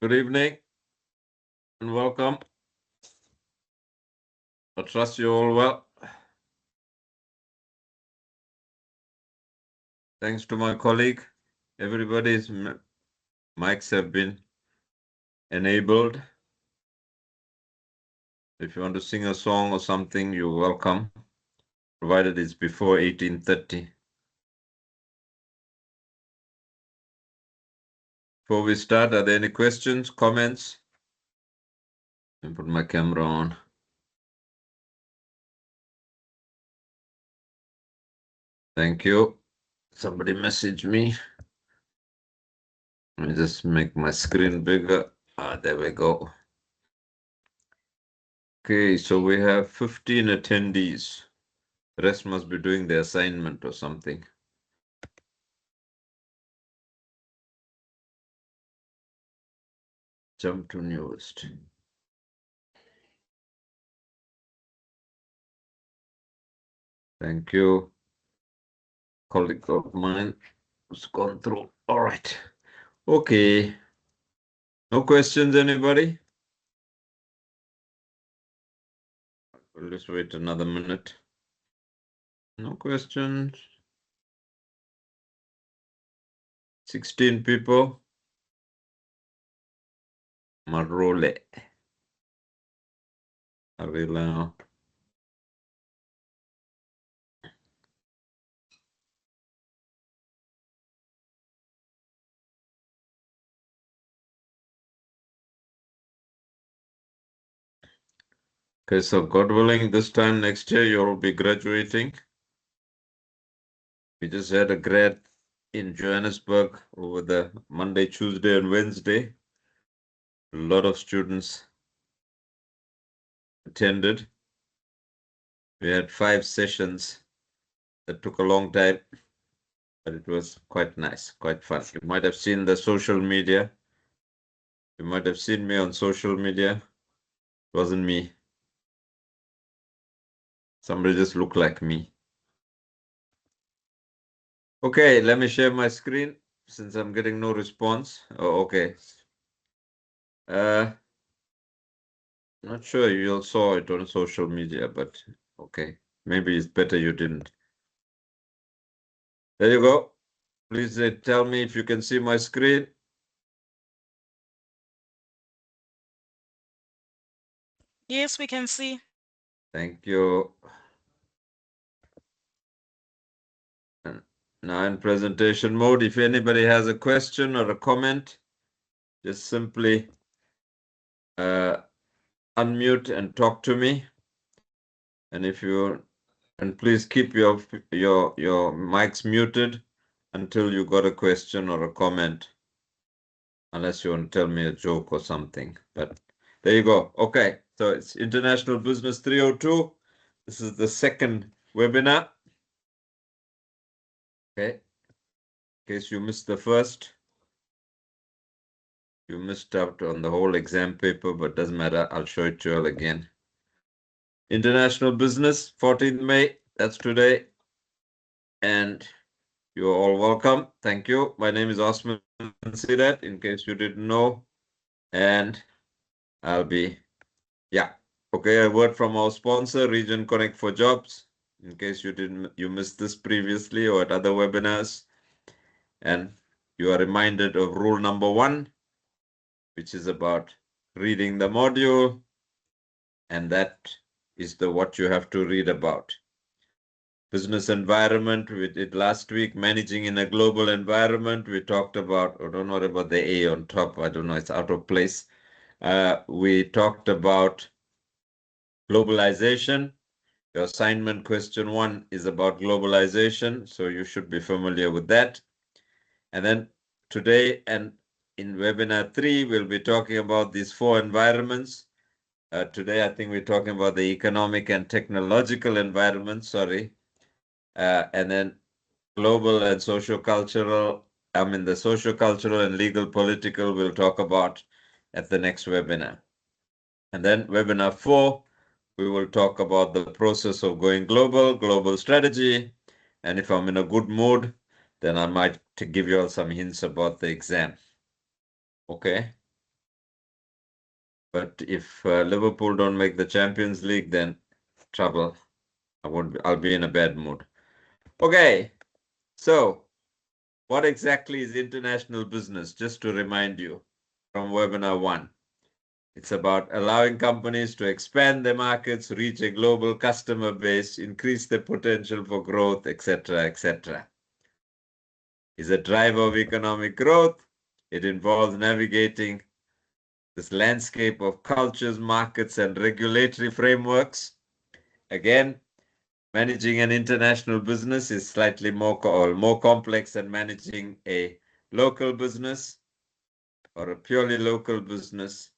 Good evening and welcome. I trust you all well. Thanks to my colleague, everybody's mics have been enabled. If you want to sing a song or something, you're welcome, provided it's before 18:30. Before we start, are there any questions, comments? Let me put my camera on. Thank you. Somebody messaged me. Let me just make my screen bigger. There we go. Okay, so we have 15 attendees. The rest must be doing the assignment or something. Jump to newest. Thank you. Colleague of mine who's gone through. All right. Okay. No questions, anybody? We'll just wait another minute. No questions. 16 people. Marole. Avila. Okay, so God willing, this time next year you'll be graduating. We just had a grad in Johannesburg over the Monday, Tuesday, and Wednesday. A lot of students attended. We had 5 sessions that took a long time, but it was quite nice, quite fun. You might have seen the social media. You might have seen me on social media. It wasn't me. Somebody just looked like me. Okay, let me share my screen since I'm getting no response. Oh, okay. Not sure you all saw it on social media, but okay. Maybe it's better you didn't. There you go. Please tell me if you can see my screen. Yes, we can see. Thank you. Now in presentation mode, if anybody has a question or a comment, just simply unmute and talk to me. And if you and please keep your mics muted until you got a question or a comment, unless you want to tell me a joke or something. But there you go. Okay, so it's International Business 302. This is the second webinar. Okay, in case you missed the first, you missed out on the whole exam paper, but doesn't matter. I'll show it to you all again. International Business, 14th May, that's today. And you're all welcome. Thank you. My name is Osman Sirat, in case you didn't know. And I'll be, yeah. Okay, a word from our sponsor, Region Connect for Jobs, in case you missed this previously or at other webinars. And you are reminded of rule number 1, which is about reading the module. And that is what you have to read about. Business environment, we did last week, managing in a global environment. We talked about, I don't know about the A on top, I don't know, it's out of place. We talked about globalization. Your assignment question 1 is about globalization, so you should be familiar with that. And then today and in webinar 3, we'll be talking about these 4 environments. Today, I think we're talking about the economic and technological environment, and then global and socio-cultural, the socio-cultural and legal political we'll talk about at the next webinar. And then webinar 4, we will talk about the process of going global strategy. And if I'm in a good mood, then I might give you all some hints about the exam. Okay. But if Liverpool don't make the Champions League, then trouble. I'll be in a bad mood. Okay, so what exactly is international business? Just to remind you from webinar 1. It's about allowing companies to expand their markets, reach a global customer base, increase their potential for growth, etc., etc. It's a driver of economic growth. It involves navigating this landscape of cultures, markets, and regulatory frameworks. Again, managing an international business is slightly more complex than managing a local business or a purely local business.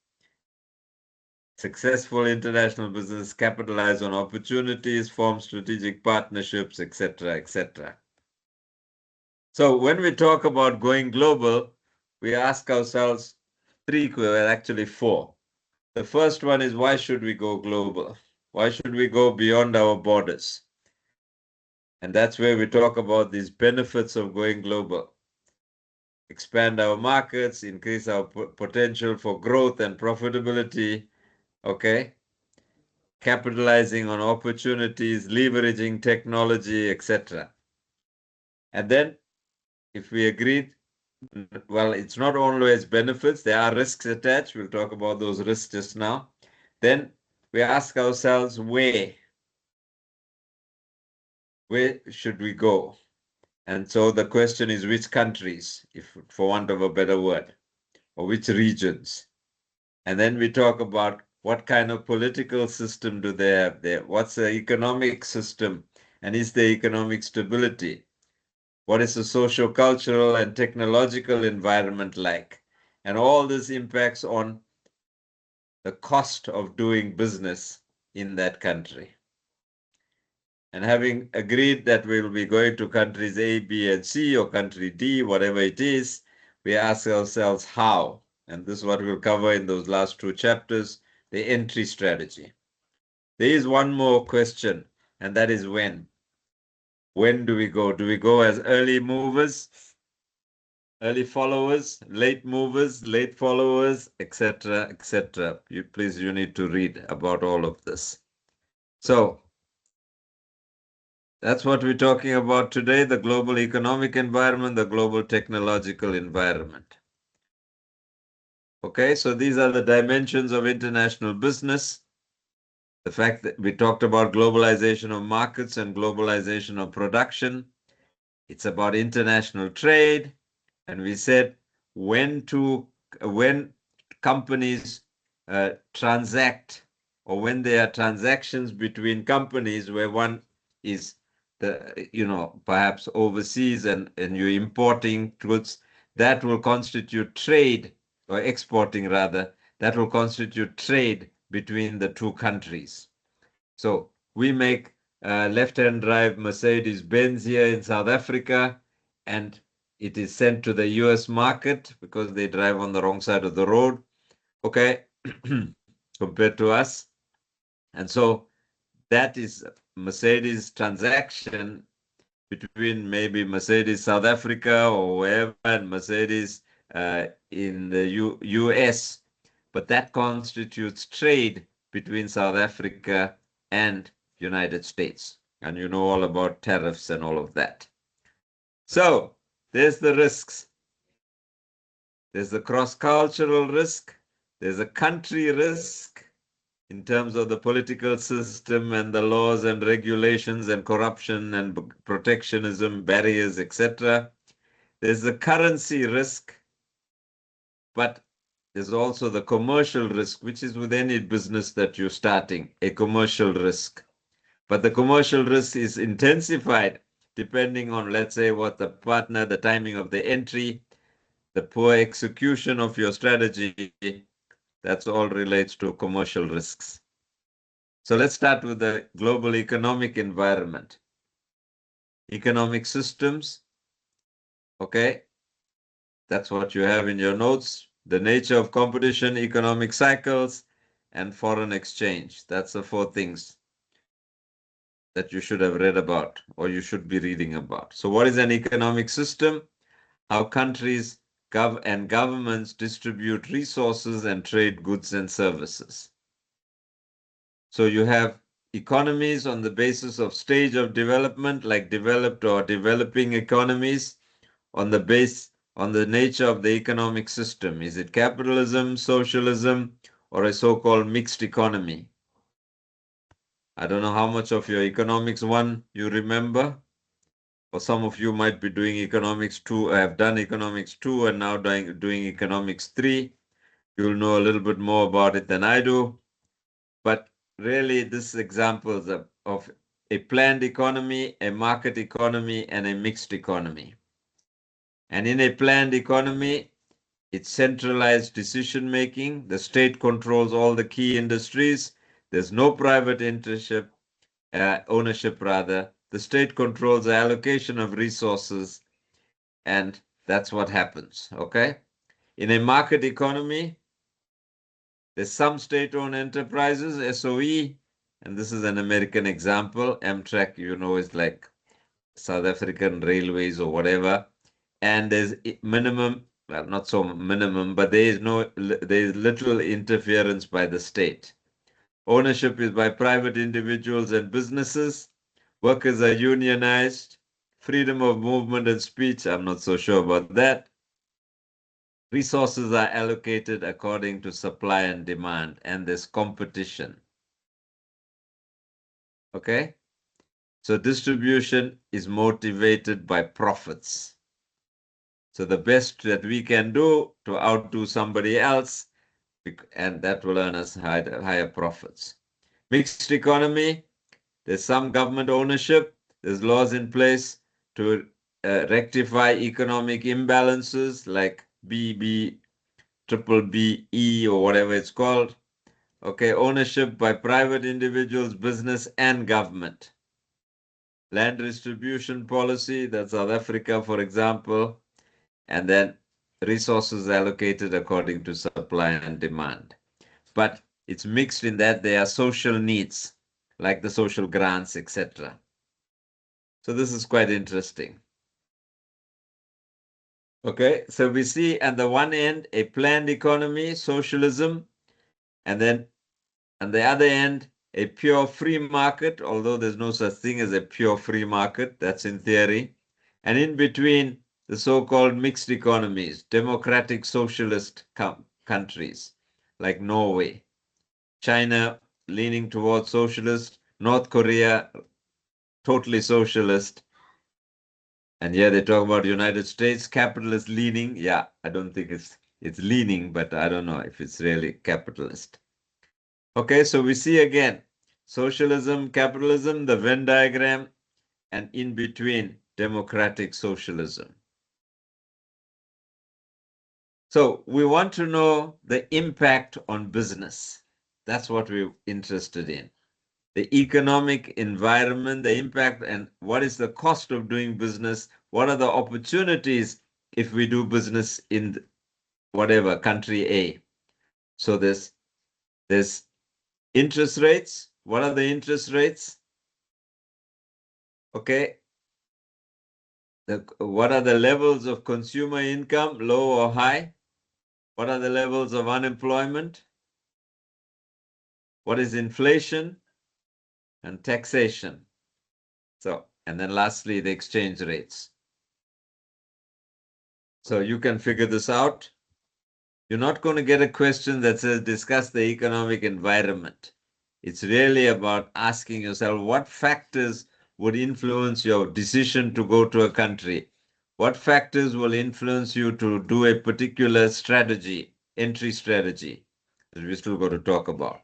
Successful international business capitalize on opportunities, form strategic partnerships, etc., etc. So when we talk about going global, we ask ourselves actually four. The first one is, why should we go global? Why should we go beyond our borders? And that's where we talk about these benefits of going global. Expand our markets, increase our potential for growth and profitability, okay? Capitalizing on opportunities, leveraging technology, etc. And then, if we agreed, well, it's not always benefits, there are risks attached. We'll talk about those risks just now. Then we ask ourselves, where should we go? And so the question is, which countries, if for want of a better word, or which regions? And then we talk about what kind of political system do they have there? What's the economic system? And is there economic stability? What is the socio-cultural and technological environment like? And all this impacts on the cost of doing business in that country. And having agreed that we'll be going to countries A, B, and C, or country D, whatever it is, we ask ourselves how. And this is what we'll cover in those last two chapters, the entry strategy. There is one more question, and that is when. When do we go? Do we go as early movers, early followers, late movers, late followers, etc., etc.? You need to read about all of this. So that's what we're talking about today, the global economic environment, the global technological environment. Okay, so these are the dimensions of international business. The fact that we talked about globalization of markets and globalization of production. It's about international trade. And we said when companies transact, or when there are transactions between companies where one is perhaps overseas and you're importing goods, that will constitute trade, or exporting rather, that will constitute trade between the two countries. So we make left-hand drive Mercedes-Benz here in South Africa, and it is sent to the US market because they drive on the wrong side of the road, okay, compared to us. And so that is Mercedes transaction between maybe Mercedes South Africa or wherever, and Mercedes in the US. But that constitutes trade between South Africa and United States. And you know all about tariffs and all of that. So there's the risks. There's the cross-cultural risk. There's a country risk in terms of the political system and the laws and regulations and corruption and protectionism, barriers, etc. There's the currency risk, but there's also the commercial risk, which is with any business that you're starting, a commercial risk. But the commercial risk is intensified depending on, let's say, what the partner, the timing of the entry, the poor execution of your strategy. That's all relates to commercial risks. So let's start with the global economic environment. Economic systems, okay? That's what you have in your notes. The nature of competition, economic cycles, and foreign exchange. That's the four things that you should have read about, or you should be reading about. So what is an economic system? How countries governments distribute resources and trade goods and services. So you have economies on the basis of stage of development, like developed or developing economies, on the nature of the economic system. Is it capitalism, socialism, or a so-called mixed economy? I don't know how much of your economics one you remember, or some of you might be doing economics 2, have done economics 2 and now doing economics 3. You'll know a little bit more about it than I do. But really, this is examples of a planned economy, a market economy, and a mixed economy. And in a planned economy, it's centralized decision making. The state controls all the key industries. There's no private ownership rather. The state controls the allocation of resources, and that's what happens, okay? In a market economy, there's some state-owned enterprises, SOE, and this is an American example. Amtrak, you know, is like South African Railways or whatever. And there's minimum, well, not so minimum, but there is little interference by the state. Ownership is by private individuals and businesses. Workers are unionized. Freedom of movement and speech, I'm not so sure about that. Resources are allocated according to supply and demand, and there's competition. Okay? So distribution is motivated by profits. So the best that we can do to outdo somebody else, and that will earn us higher profits. Mixed economy, there's some government ownership, there's laws in place to rectify economic imbalances like BB, triple BE, or whatever it's called. Okay, ownership by private individuals, business, and government. Land distribution policy, that's South Africa, for example, and then resources allocated according to supply and demand. But it's mixed in that there are social needs, like the social grants, etc. So this is quite interesting. Okay, so we see at the one end a planned economy, socialism, and then on the other end, a pure free market, although there's no such thing as a pure free market, that's in theory. And in between, the so-called mixed economies, democratic socialist countries like Norway, China leaning towards socialist, North Korea totally socialist. And yeah, they talk about United States capitalist leaning. Yeah, I don't think it's leaning, but I don't know if it's really capitalist. Okay, so we see again socialism, capitalism, the Venn diagram, and in between democratic socialism. So we want to know the impact on business. That's what we're interested in. The economic environment, the impact, and what is the cost of doing business? What are the opportunities if we do business in whatever country A? So there's interest rates. What are the interest rates? Okay. What are the levels of consumer income, low or high? What are the levels of unemployment? What is inflation and taxation? So, and then lastly, the exchange rates. So you can figure this out. You're not going to get a question that says discuss the economic environment. It's really about asking yourself what factors would influence your decision to go to a country. What factors will influence you to do a particular strategy, entry strategy, that we still got to talk about.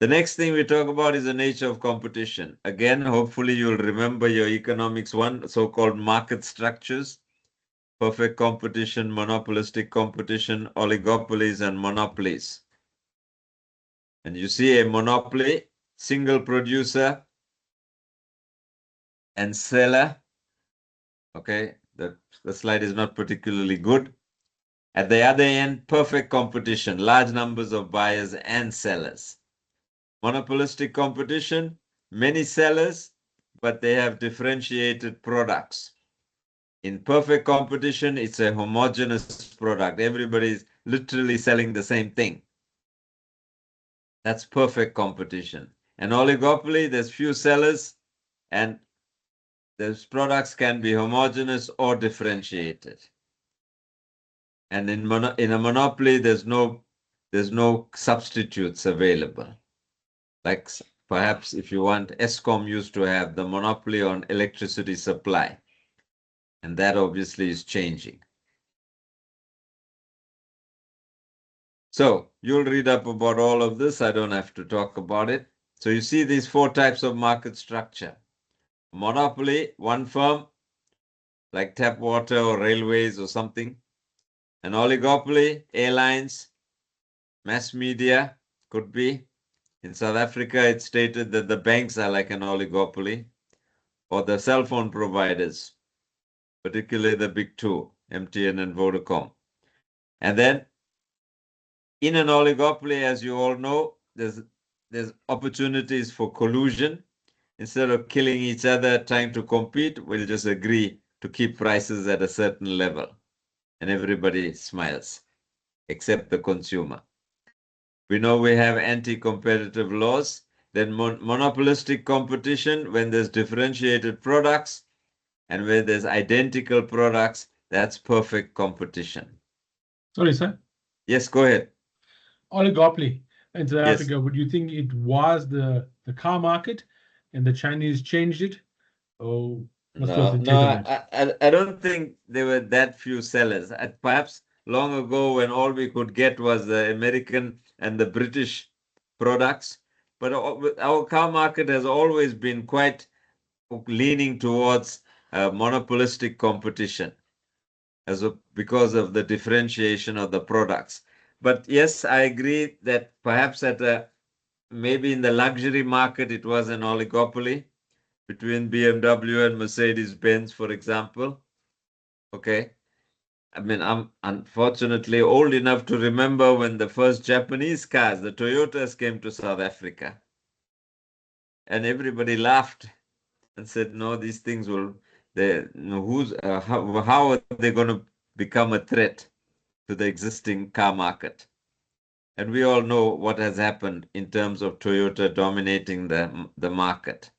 The next thing we talk about is the nature of competition. Again, hopefully you'll remember your economics one, so-called market structures. Perfect competition, monopolistic competition, oligopolies, and monopolies. And you see a monopoly, single producer and seller. Okay, the slide is not particularly good. At the other end, perfect competition, large numbers of buyers and sellers. Monopolistic competition, many sellers, but they have differentiated products. In perfect competition, it's a homogeneous product. Everybody's literally selling the same thing. That's perfect competition. An oligopoly, there's few sellers and those products can be homogeneous or differentiated. And in a monopoly, there's no substitutes available. Like perhaps if you want, Eskom used to have the monopoly on electricity supply. And that obviously is changing. So you'll read up about all of this. I don't have to talk about it. So you see these 4 types of market structure. Monopoly, one firm, like tap water or railways or something. An oligopoly, airlines, mass media, could be. In South Africa, it's stated that the banks are like an oligopoly, or the cell phone providers, particularly the big 2, MTN and Vodacom. And then in an oligopoly, as you all know, there's opportunities for collusion. Instead of killing each other, trying to compete, we'll just agree to keep prices at a certain level. And everybody smiles, except the consumer. We know we have anti-competitive laws. Then monopolistic competition, when there's differentiated products and where there's identical products, that's perfect competition. Sorry, sir. Yes, go ahead. Oligopoly in South Yes. Africa, would you think it was the car market and the Chinese changed it? Oh, what's No, the take no, on that? I don't think there were that few sellers. Perhaps long ago when all we could get was the American and the British products, but our car market has always been quite leaning towards monopolistic competition because of the differentiation of the products. But yes, I agree that perhaps maybe in the luxury market it was an oligopoly between BMW and Mercedes-Benz, for example. Okay. I mean, I'm unfortunately old enough to remember when the first Japanese cars, the Toyotas, came to South Africa. And everybody laughed and said, no, these things how are they going to become a threat to the existing car market? And we all know what has happened in terms of Toyota dominating the market.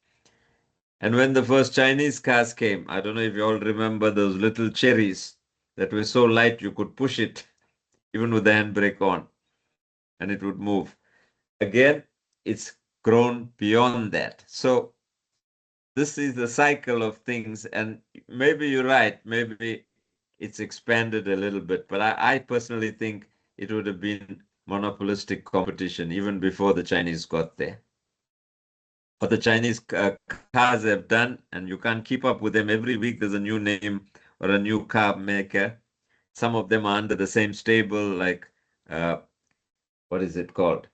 And when the first Chinese cars came, I don't know if you all remember those little cherries that were so light you could push it even with the handbrake on and it would move. Again, it's grown beyond that. So this is the cycle of things, and maybe you're right, maybe it's expanded a little bit, but I personally think it would have been monopolistic competition even before the Chinese got there. What the Chinese cars have done, and you can't keep up with them. Every week there's a new name or a new car maker. Some of them are under the same stable, like what is it called?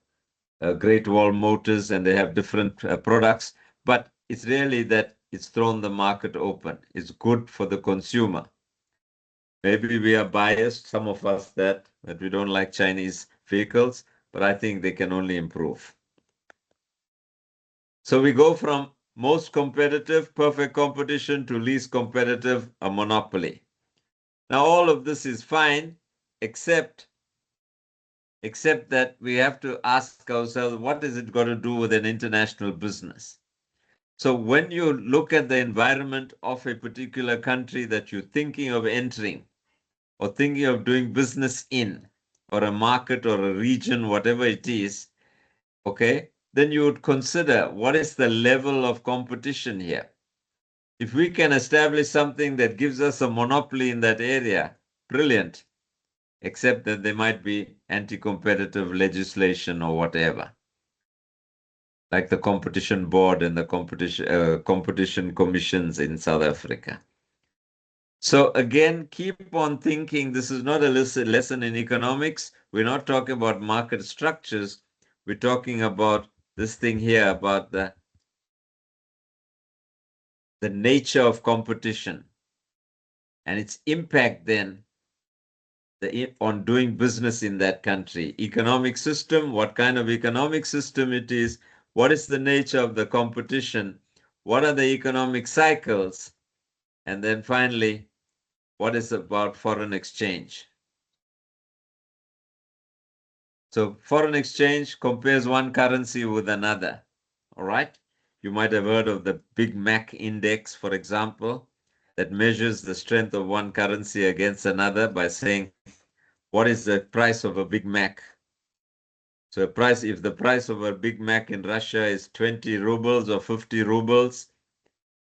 Great Wall Motors, and they have different products. But it's really that it's thrown the market open. It's good for the consumer. Maybe we are biased, some of us that we don't like Chinese vehicles, but I think they can only improve. So we go from most competitive, perfect competition, to least competitive, a monopoly. Now, all of this is fine, except that we have to ask ourselves, what is it got to do with an international business? So when you look at the environment of a particular country that you're thinking of entering or thinking of doing business in, or a market or a region, whatever it is, okay, then you would consider what is the level of competition here. If we can establish something that gives us a monopoly in that area, brilliant, except that there might be anti-competitive legislation or whatever, like the competition board and the competition commissions in South Africa. So again, keep on thinking, this is not a lesson in economics. We're not talking about market structures. We're talking about this thing here, about the nature of competition and its impact then on doing business in that country. Economic system, what kind of economic system it is, what is the nature of the competition, what are the economic cycles, and then finally, what is about foreign exchange? So foreign exchange compares one currency with another. All right. You might have heard of the Big Mac index, for example, that measures the strength of one currency against another by saying, what is the price of a Big Mac? So if the price of a Big Mac in Russia is 20 rubles or 50 rubles,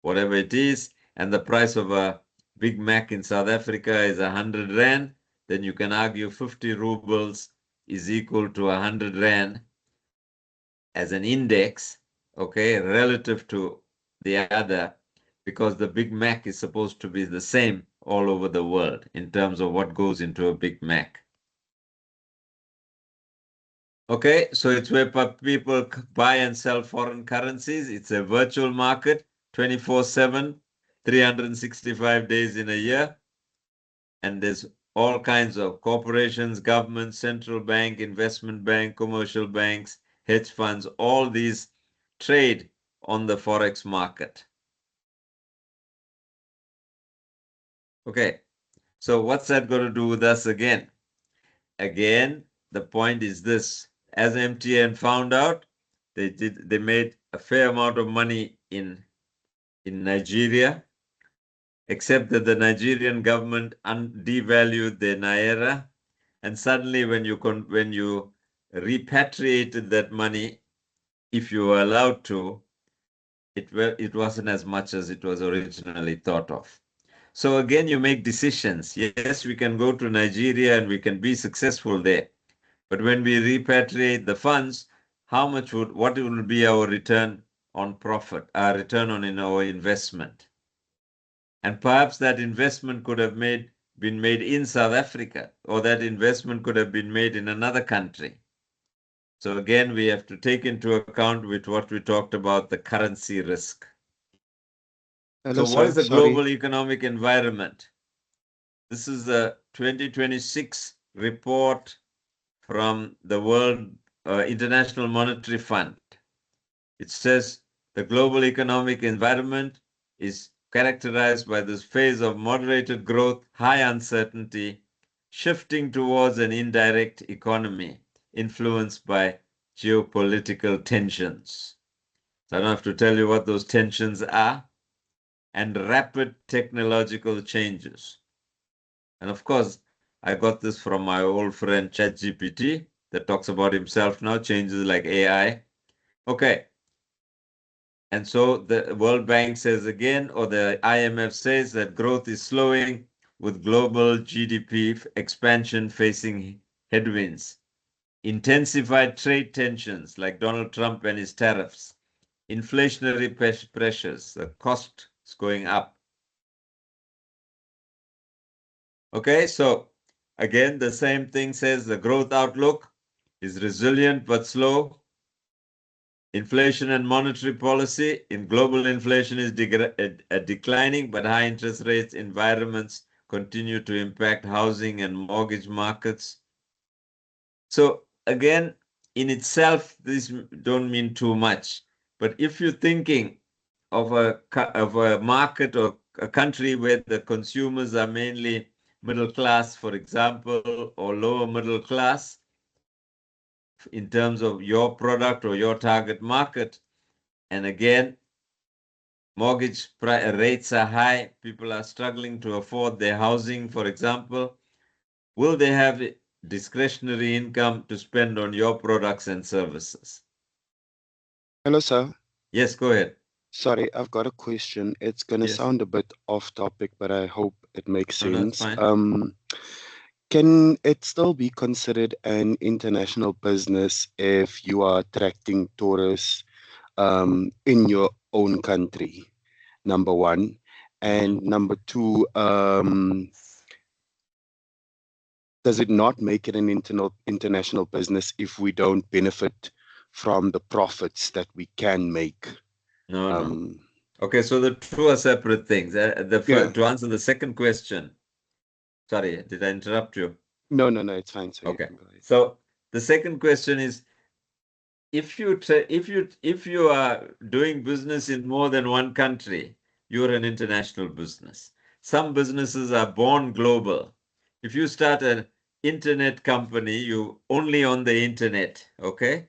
whatever it is, and the price of a Big Mac in South Africa is 100 Rand, then you can argue 50 rubles is equal to 100 Rand as an index, okay, relative to the other, because the Big Mac is supposed to be the same all over the world in terms of what goes into a Big Mac. Okay, so it's where people buy and sell foreign currencies. It's a virtual market, 24/7, 365 days in a year. And there's all kinds of corporations, governments, central bank, investment bank, commercial banks, hedge funds, all these trade on the Forex market. Okay, so what's that going to do with us again? Again, the point is this. As MTN found out, they made a fair amount of money in Nigeria, except that the Nigerian government devalued their naira, and suddenly when you repatriated that money, if you were allowed to, it wasn't as much as it was originally thought of. So again, you make decisions. Yes, we can go to Nigeria and we can be successful there. But when we repatriate the funds, what will be our return on profit, our return on our investment? And perhaps that investment could have been made in South Africa, or that investment could have been made in another country. So again, we have to take into account with what we talked about, the currency risk. Hello, So what is the sorry. global economic environment? This is the 2026 report from the World International Monetary Fund. It says the global economic environment is characterized by this phase of moderated growth, high uncertainty, shifting towards an indirect economy influenced by geopolitical tensions. So I don't have to tell you what those tensions are, and rapid technological changes. And of course, I got this from my old friend ChatGPT that talks about himself now, changes like AI. Okay. And so the World Bank says again, or the IMF says that growth is slowing with global GDP expansion facing headwinds. Intensified trade tensions like Donald Trump and his tariffs, inflationary pressures, the cost is going up. Okay, so again, the same thing says the growth outlook is resilient but slow. Inflation and monetary policy in global inflation is declining, but high interest rates environments continue to impact housing and mortgage markets. So again, in itself, these don't mean too much. But if you're thinking of a market or a country where the consumers are mainly middle class, for example, or lower middle class, in terms of your product or your target market, and again, mortgage rates are high, people are struggling to afford their housing, for example, will they have discretionary income to spend on your products and services? Hello, sir. Yes, go ahead. Sorry, I've got a question. It's going to Yes. sound a bit off topic, but I hope it makes No, that's sense. fine. Can it still be considered an international business if you are attracting tourists in your own country? Number one. And number two, does it not make it an international business if we don't benefit from the profits that we can make? No. Okay, so the two are separate things. To answer the second question, sorry, did I interrupt you? No, it's fine. So okay. So the second question is, if you are doing business in more than one country, you're an international business. some businesses are born global. If you start an internet company, you only on the internet, okay?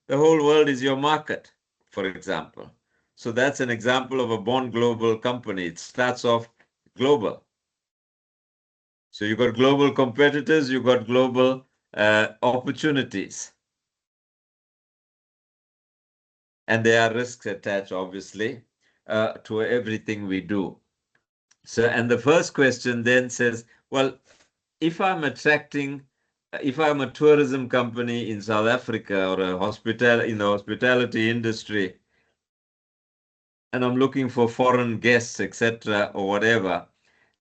The whole world is your market, for example. So that's an example of a born global company. It starts off global. So you got global competitors, you got global opportunities. And there are risks attached, obviously, to everything we do. So, and the first question then says, well, if I'm a tourism company in South Africa or in the hospitality industry, and I'm looking for foreign guests, etc., or whatever,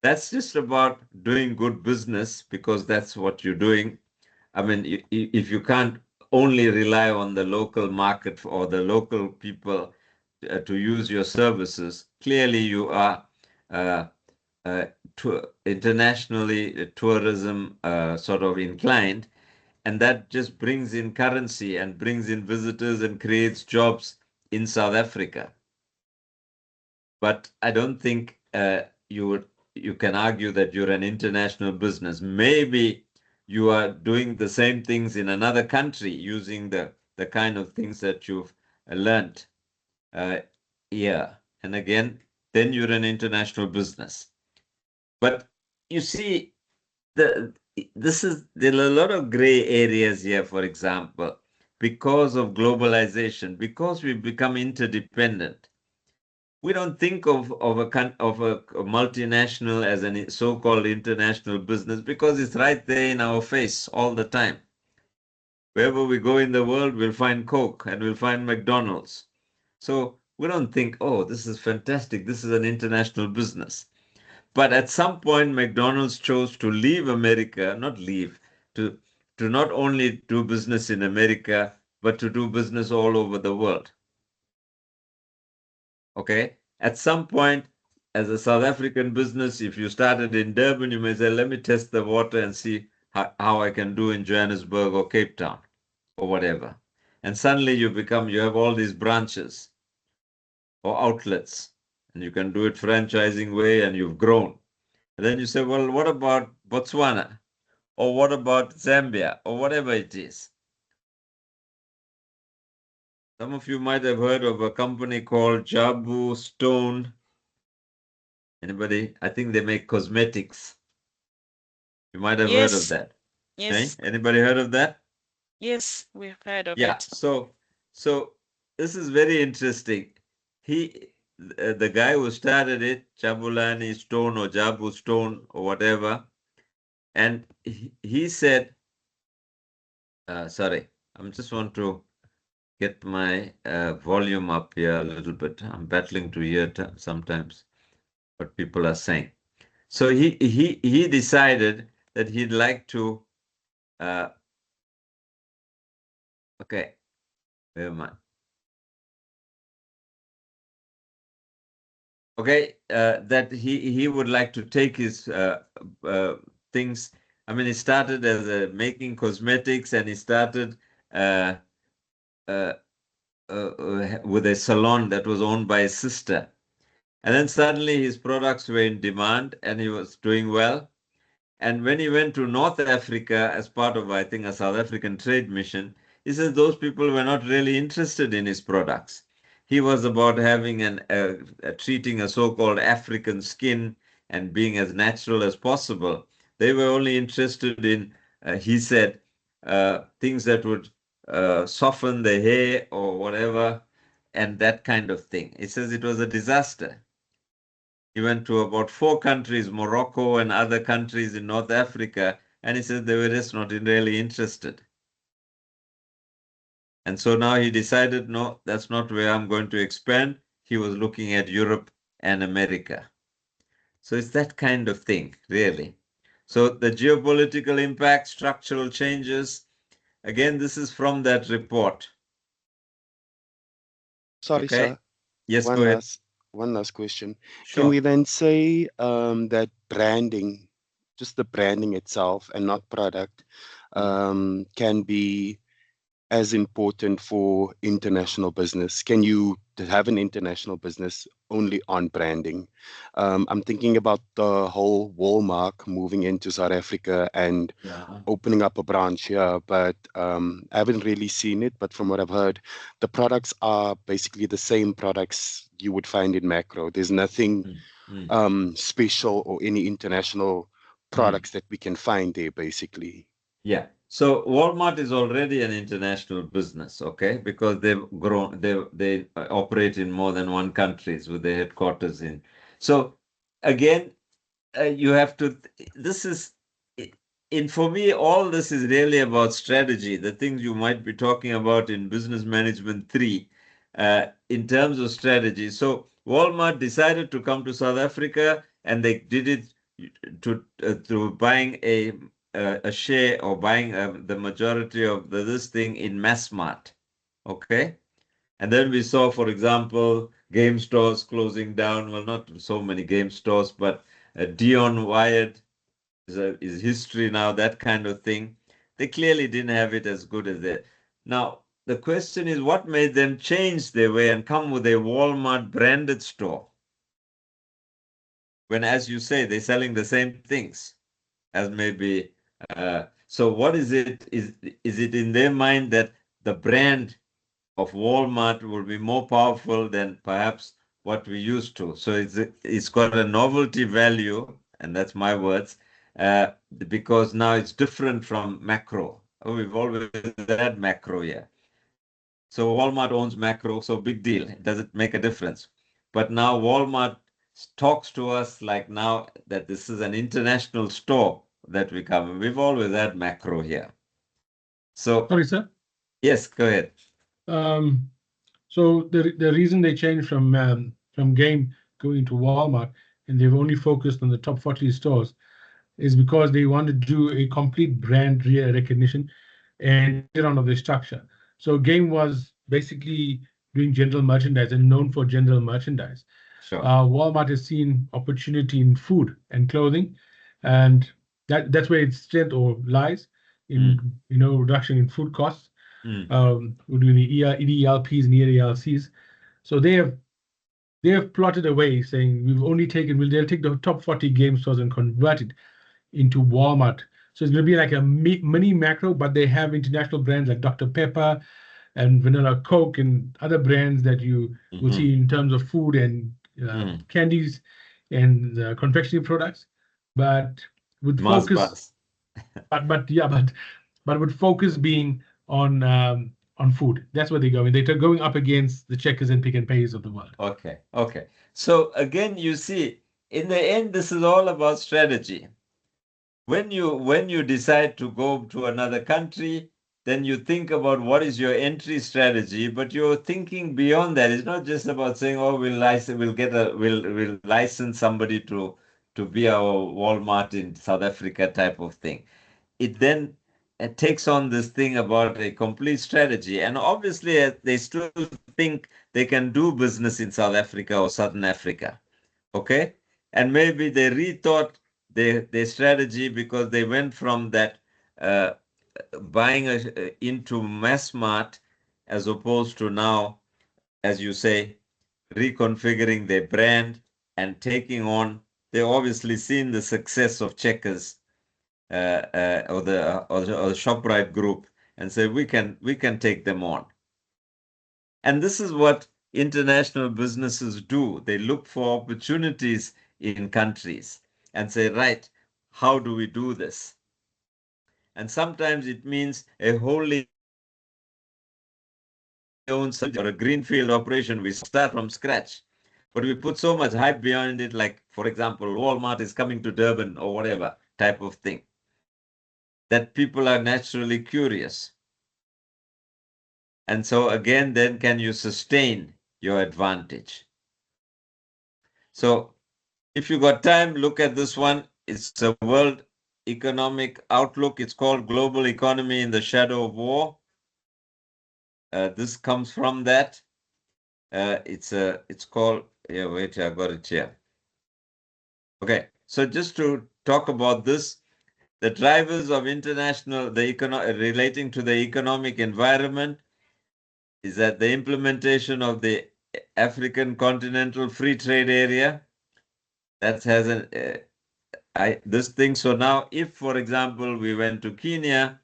that's just about doing good business because that's what you're doing. I mean, if you can't only rely on the local market or the local people to use your services, clearly you are internationally tourism sort of inclined, and that just brings in currency and brings in visitors and creates jobs in South Africa. But I don't think you can argue that you're an international business. Maybe you are doing the same things in another country using the kind of things that you've learned here. And again, then you're an international business. But you see, there are a lot of gray areas here, for example, because of globalization, because we've become interdependent. We don't think of a multinational as a so-called international business because it's right there in our face all the time. Wherever we go in the world, we'll find Coke and we'll find McDonald's. So we don't think, oh, this is fantastic. This is an international business. But at some point, McDonald's chose to leave America, not leave, to not only do business in America, but to do business all over the world. Okay? At some point, as a South African business, if you started in Durban, you may say, let me test the water and see how I can do in Johannesburg or Cape Town or whatever. And suddenly you have all these branches or outlets, and you can do it franchising way, and you've grown. And then you say, well, what about Botswana? Or what about Zambia? Or whatever it is. Some of you might have heard of a company called Jabu Stone. Anybody? I think they make cosmetics. You might have heard of Yes. that. Yes. Anybody heard of that? Yes, we've heard of Yeah. it. So this is very interesting. The guy who started it, Jabulani Stone or Jabu Stone or whatever, and he said, sorry, I just want to get my volume up here a little bit. I'm battling to hear sometimes what people are saying. So he decided that he'd like to. Okay, where am I? Okay, that he would like to take his things. I mean, he started as making cosmetics, and he started with a salon that was owned by his sister. And then suddenly his products were in demand and he was doing well. And when he went to North Africa as part of, I think, a South African trade mission, he says those people were not really interested in his products. He was about having treating a so-called African skin and being as natural as possible. They were only interested in, he said, things that would soften the hair or whatever, and that kind of thing. He says it was a disaster. He went to about 4 countries, Morocco and other countries in North Africa, and he said they were just not really interested. And so now he decided, no, that's not where I'm going to expand. He was looking at Europe and America. So it's that kind of thing, really. So the geopolitical impact, structural changes, again, this is from that report. Sorry, Okay. sir. Yes, go ahead. One last question. Sure. Can we then say that branding, just the branding itself and not product, can be as important for international business? Can you have an international business only on branding? I'm thinking about the whole Walmart moving into South Africa and opening up a branch here, but I haven't really seen it. But from what I've heard, the products are basically the same products you would find in Macro. There's nothing special or any international products that we can find there, basically. Yeah. So Walmart is already an international business, okay? Because they've grown, they operate in more than one countries with their headquarters in. So again, you have to. This is, for me, all this is really about strategy. The things you might be talking about in Business Management 3, in terms of strategy. So Walmart decided to come to South Africa, and they did it through buying a share or buying the majority of this thing in Massmart, okay? And then we saw, for example, game stores closing down. Well, not so many game stores, but Dion Wired is history now, that kind of thing. They clearly didn't have it as good as that. Now, the question is, what made them change their way and come with a Walmart branded store? When, as you say, they're selling the same things as maybe. So what is it? Is it in their mind that the brand of Walmart will be more powerful than perhaps what we used to? So it's got a novelty value, and that's my words, because now it's different from Macro. Oh, we've always had Macro here. So Walmart owns Macro, so big deal. Does it make a difference? But now Walmart talks to us like now that this is an international store that we come. We've always had Macro here. So Sorry, sir. yes, go ahead. So the reason they changed from Game going to Walmart and they've only focused on the top 40 stores is because they want to do a complete brand recognition and around of the structure. So Game was basically doing general merchandise and known for general merchandise. Sure. Walmart has seen opportunity in food and clothing, and that's where its strength or lies in reduction in food costs. We're doing the EDLPs and EDLCs. So they have plotted a way saying they'll take the top 40 game stores and convert it into Walmart. So it's going to be like a mini Macro, but they have international brands like Dr. Pepper and Vanilla Coke and other brands that you will see in terms of food and candies and confectionery products. But with focus, but with focus being on food. That's where they're going. They're going up against the Checkers and Pick n Pays of the world. Okay. So again, you see, in the end, this is all about strategy. When you decide to go to another country, then you think about what is your entry strategy, but you're thinking beyond that. It's not just about saying, oh, we'll license somebody to be our Walmart in South Africa type of thing. It then takes on this thing about a complete strategy. And obviously, they still think they can do business in South Africa or Southern Africa. Okay? And maybe they rethought their strategy because they went from that buying into Massmart as opposed to now, as you say, reconfiguring their brand and taking on. They obviously seen the success of Checkers or the Shoprite group and say we can take them on. And this is what international businesses do. They look for opportunities in countries and say, right, how do we do this? And sometimes it means a wholly own or a greenfield operation. We start from scratch, but we put so much hype behind it, like, for example, Walmart is coming to Durban or whatever type of thing, that people are naturally curious. And so again, then can you sustain your advantage? So if you got time, look at this one. It's a World Economic Outlook. It's called Global Economy in the Shadow of War. This comes from that. It's called, wait, I got it here. Okay, so just to talk about this, the drivers of relating to the economic environment is that the implementation of the African Continental Free Trade Area, that has this thing. So now, if, for example, we went to Kenya,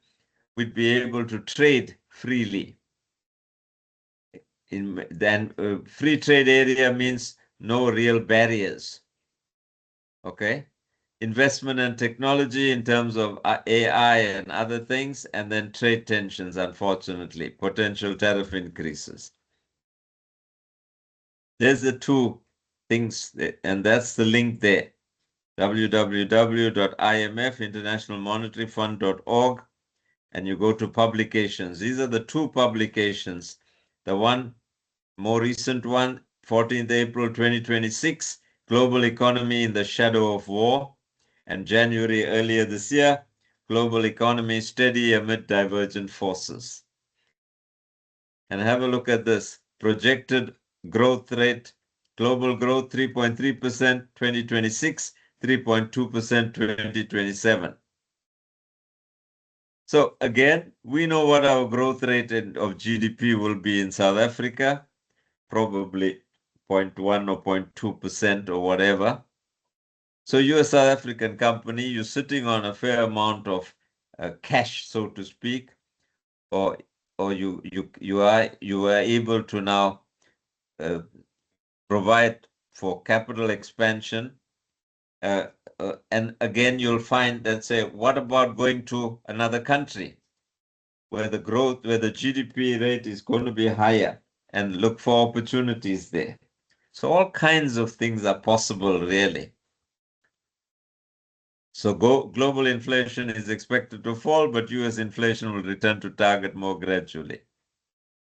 we'd be able to trade freely. Then free trade area means no real barriers. Okay, investment and technology in terms of AI and other things, and then trade tensions, unfortunately, potential tariff increases. There's the two things, and that's the link there. www.imf, internationalmonetaryfund.org, and you go to publications. These are the two publications. The one, more recent one, 14th April 2026, Global Economy in the Shadow of War, and January earlier this year, Global Economy Steady Amid Divergent Forces. And have a look at this. Projected growth rate, global growth 3.3% 2026, 3.2% 2027. So again, we know what our growth rate of GDP will be in South Africa, probably 0.1 or 0.2% or whatever. So you're a South African company, you're sitting on a fair amount of cash, so to speak, or you are able to now provide for capital expansion. And again, you'll find that, say, what about going to another country where the GDP rate is going to be higher, and look for opportunities there? So all kinds of things are possible, really. So global inflation is expected to fall, but US inflation will return to target more gradually.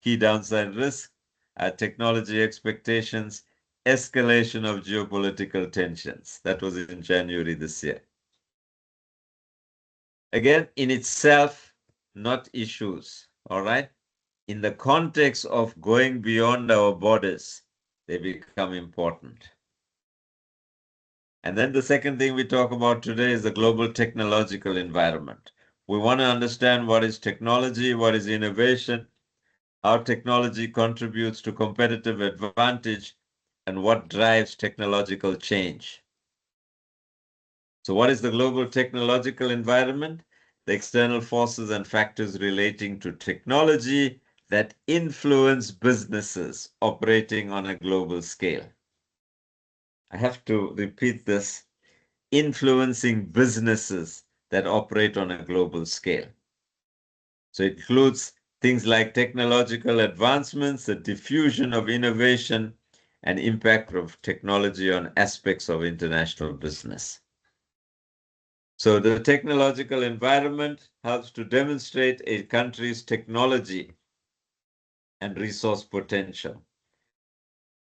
Key downside risks are technology expectations, escalation of geopolitical tensions. That was in January this year. Again, in itself, not issues, all right? In the context of going beyond our borders, they become important. And then the second thing we talk about today is the global technological environment. We want to understand what is technology, what is innovation, how technology contributes to competitive advantage, and what drives technological change. So what is the global technological environment? The external forces and factors relating to technology that influence businesses operating on a global scale. I have to repeat this: influencing businesses that operate on a global scale. So it includes things like technological advancements, the diffusion of innovation, and impact of technology on aspects of international business. So the technological environment helps to demonstrate a country's technology and resource potential.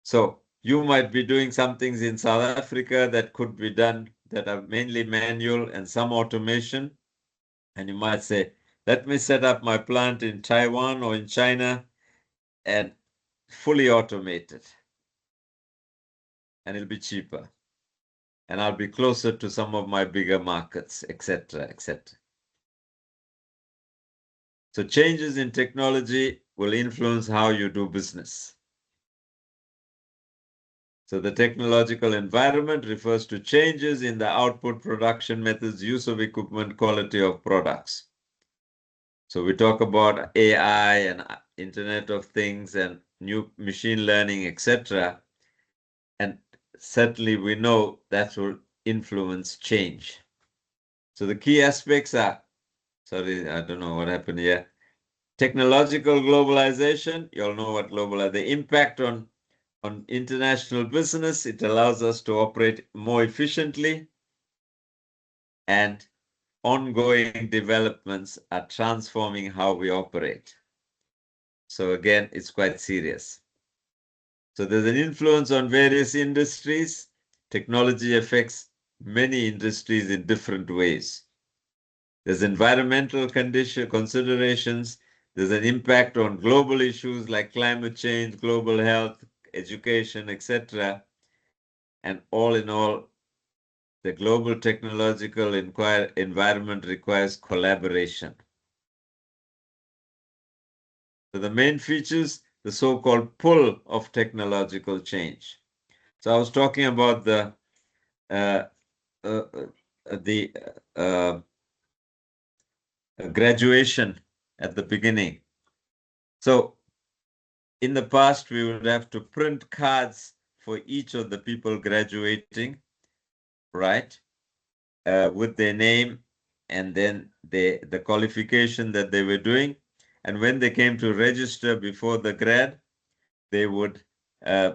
So you might be doing some things in South Africa that could be done that are mainly manual and some automation. And you might say, let me set up my plant in Taiwan or in China and fully automate it. And it'll be cheaper. And I'll be closer to some of my bigger markets, etc., etc. So changes in technology will influence how you do business. So the technological environment refers to changes in the output, production methods, use of equipment, quality of products. So we talk about AI and Internet of Things and new machine learning, etc. And certainly we know that will influence change. So the key aspects are, sorry, I don't know what happened here. Technological globalization, you all know what the impact on international business. It allows us to operate more efficiently, and ongoing developments are transforming how we operate. So again, it's quite serious. So there's an influence on various industries. Technology affects many industries in different ways. There's environmental considerations. There's an impact on global issues like climate change, global health, education, etc. And all in all, the global technological environment requires collaboration. So the main features, the so-called pull of technological change. So I was talking about the graduation at the beginning. So in the past, we would have to print cards for each of the people graduating, right, with their name and then the qualification that they were doing. And when they came to register before the grad, they would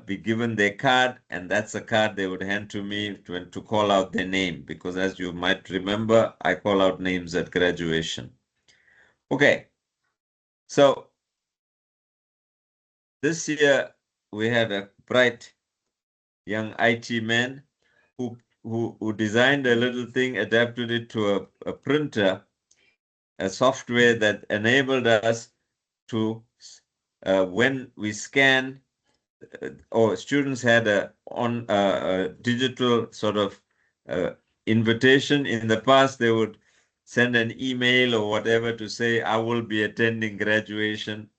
be given their card, and that's a card they would hand to me to call out their name, because as you might remember, I call out names at graduation. Okay, so this year we had a bright young IT man who designed a little thing, adapted it to a printer, a software that enabled us to, when we scan, or students had a digital sort of invitation. In the past, they would send an email or whatever to say, I will be attending graduation,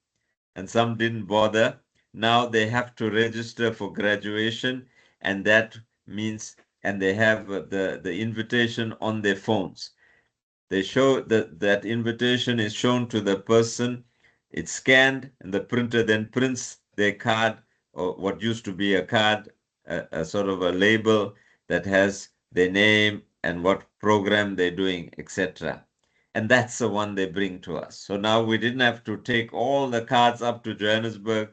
and some didn't bother. Now they have to register for graduation, and that means, and they have the invitation on their phones. They show that invitation is shown to the person, it's scanned, and the printer then prints their card, or what used to be a card, a sort of a label that has their name and what program they're doing, etc. And that's the one they bring to us. So now we didn't have to take all the cards up to Johannesburg,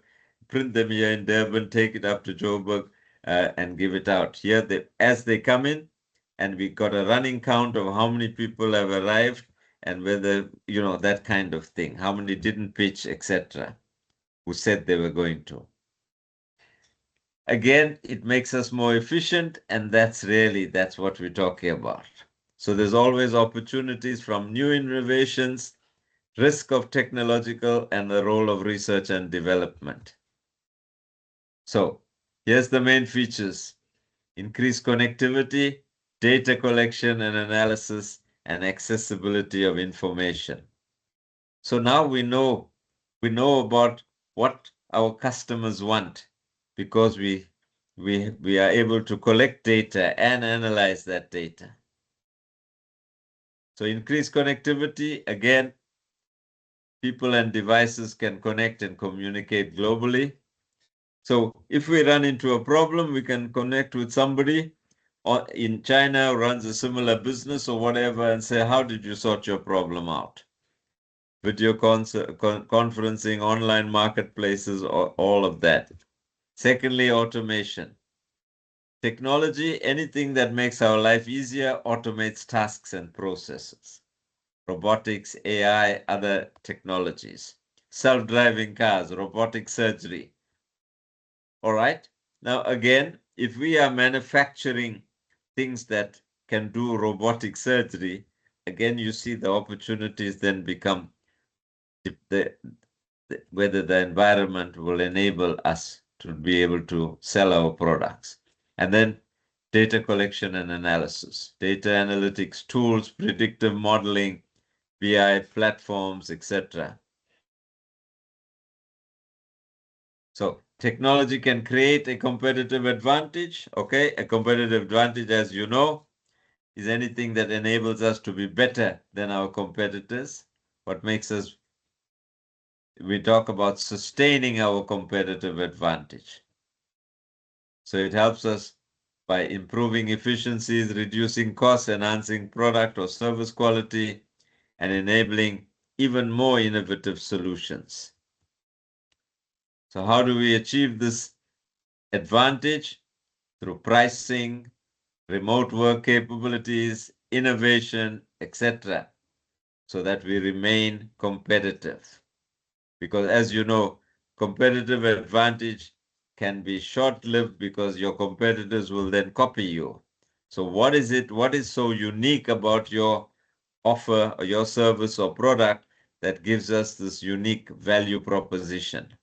print them here in Durban, take it up to Joburg, and give it out. Here, as they come in, and we got a running count of how many people have arrived and whether, that kind of thing, how many didn't pitch, etc., who said they were going to. Again, it makes us more efficient, and that's what we're talking about. So there's always opportunities from new innovations, risk of technological, and the role of research and development. So here's the main features: increased connectivity, data collection and analysis, and accessibility of information. So now we know about what our customers want, because we are able to collect data and analyze that data. So increased connectivity, again, people and devices can connect and communicate globally. So if we run into a problem, we can connect with somebody in China runs a similar business or whatever and say, how did you sort your problem out? Video conferencing, online marketplaces, all of that. Secondly, automation. Technology, anything that makes our life easier, automates tasks and processes. Robotics, AI, other technologies. Self-driving cars, robotic surgery. All right. Now, again, if we are manufacturing things that can do robotic surgery, again, you see the opportunities then become whether the environment will enable us to be able to sell our products. And then data collection and analysis, data analytics tools, predictive modeling, BI platforms, etc. So technology can create a competitive advantage. Okay, a competitive advantage, as you know, is anything that enables us to be better than our competitors. What makes us, we talk about sustaining our competitive advantage. So it helps us by improving efficiencies, reducing costs, enhancing product or service quality, and enabling even more innovative solutions. So how do we achieve this advantage? Through pricing, remote work capabilities, innovation, etc., so that we remain competitive. Because as you know, competitive advantage can be short-lived because your competitors will then copy you. So what is so unique about your offer or your service or product that gives us this unique value proposition?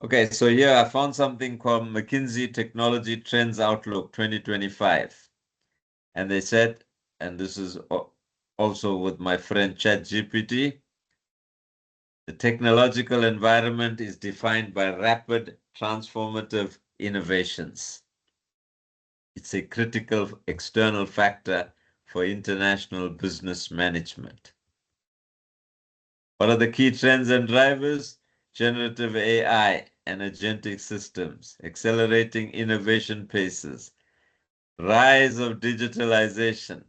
Okay, so here I found something called McKinsey Technology Trends Outlook 2025. And they said, and this is also with my friend ChatGPT, the technological environment is defined by rapid transformative innovations. It's a critical external factor for international business management. What are the key trends and drivers? Generative AI and agentic systems, accelerating innovation paces, rise of digitalization,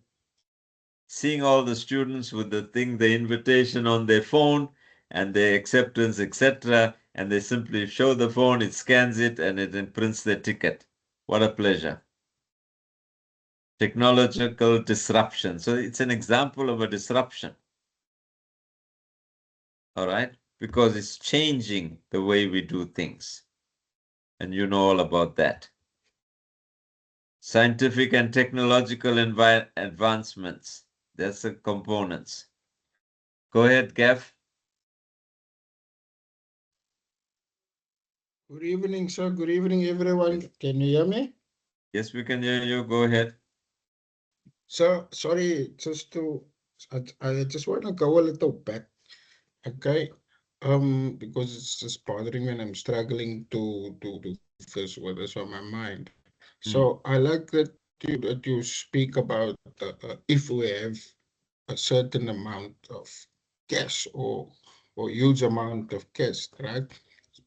seeing all the students with the invitation on their phone and their acceptance, etc., and they simply show the phone, it scans it, and it imprints their ticket. What a pleasure. Technological disruption. So it's an example of a disruption. All right? Because it's changing the way we do things. And you know all about that. Scientific and technological advancements. That's the components. Go ahead, Gav. Good evening, sir. Good evening, everyone. Can you hear me? Yes, we can hear you. Go ahead. So, sorry, I just want to go a little back, okay? Because it's just bothering me and I'm struggling to focus what is on my mind. So I like that you speak about if we have a certain amount of cash or huge amount of cash, right?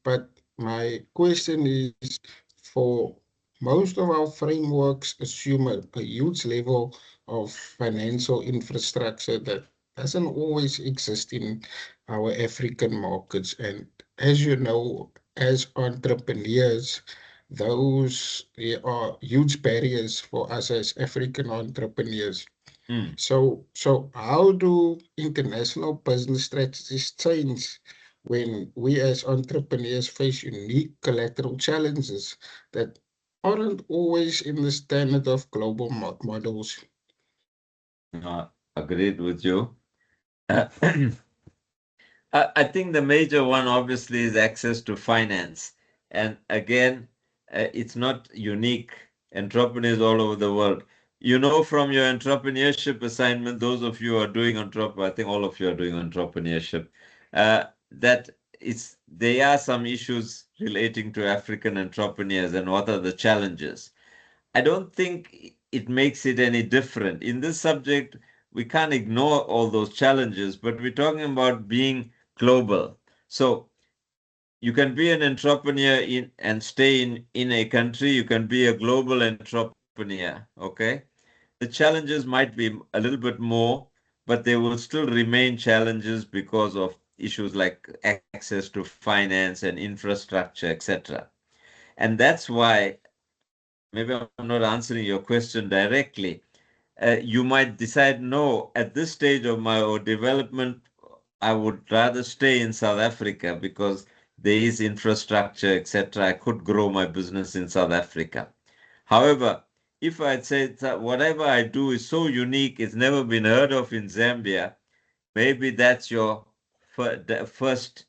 But my question is, for most of our frameworks assume a huge level of financial infrastructure that doesn't always exist in our African markets. And as you know, as entrepreneurs, there are huge barriers for us as African entrepreneurs. So how do international business strategies change when we as entrepreneurs face unique collateral challenges that aren't always in the standard of global models? Agreed with you. I think the major one obviously is access to finance. And again, it's not unique. Entrepreneurs all over the world. You know, from your entrepreneurship assignment, those of you who are doing I think all of you are doing entrepreneurship, that there are some issues relating to African entrepreneurs and what are the challenges. I don't think it makes it any different. In this subject, we can't ignore all those challenges, but we're talking about being global. So you can be an entrepreneur and stay in a country. You can be a global entrepreneur, okay? The challenges might be a little bit more, but they will still remain challenges because of issues like access to finance and infrastructure, etc. And that's why, maybe I'm not answering your question directly. You might decide, no, at this stage of my development, I would rather stay in South Africa because there is infrastructure, etc. I could grow my business in South Africa. However, if I'd say that whatever I do is so unique, it's never been heard of in Zambia, maybe that's your first,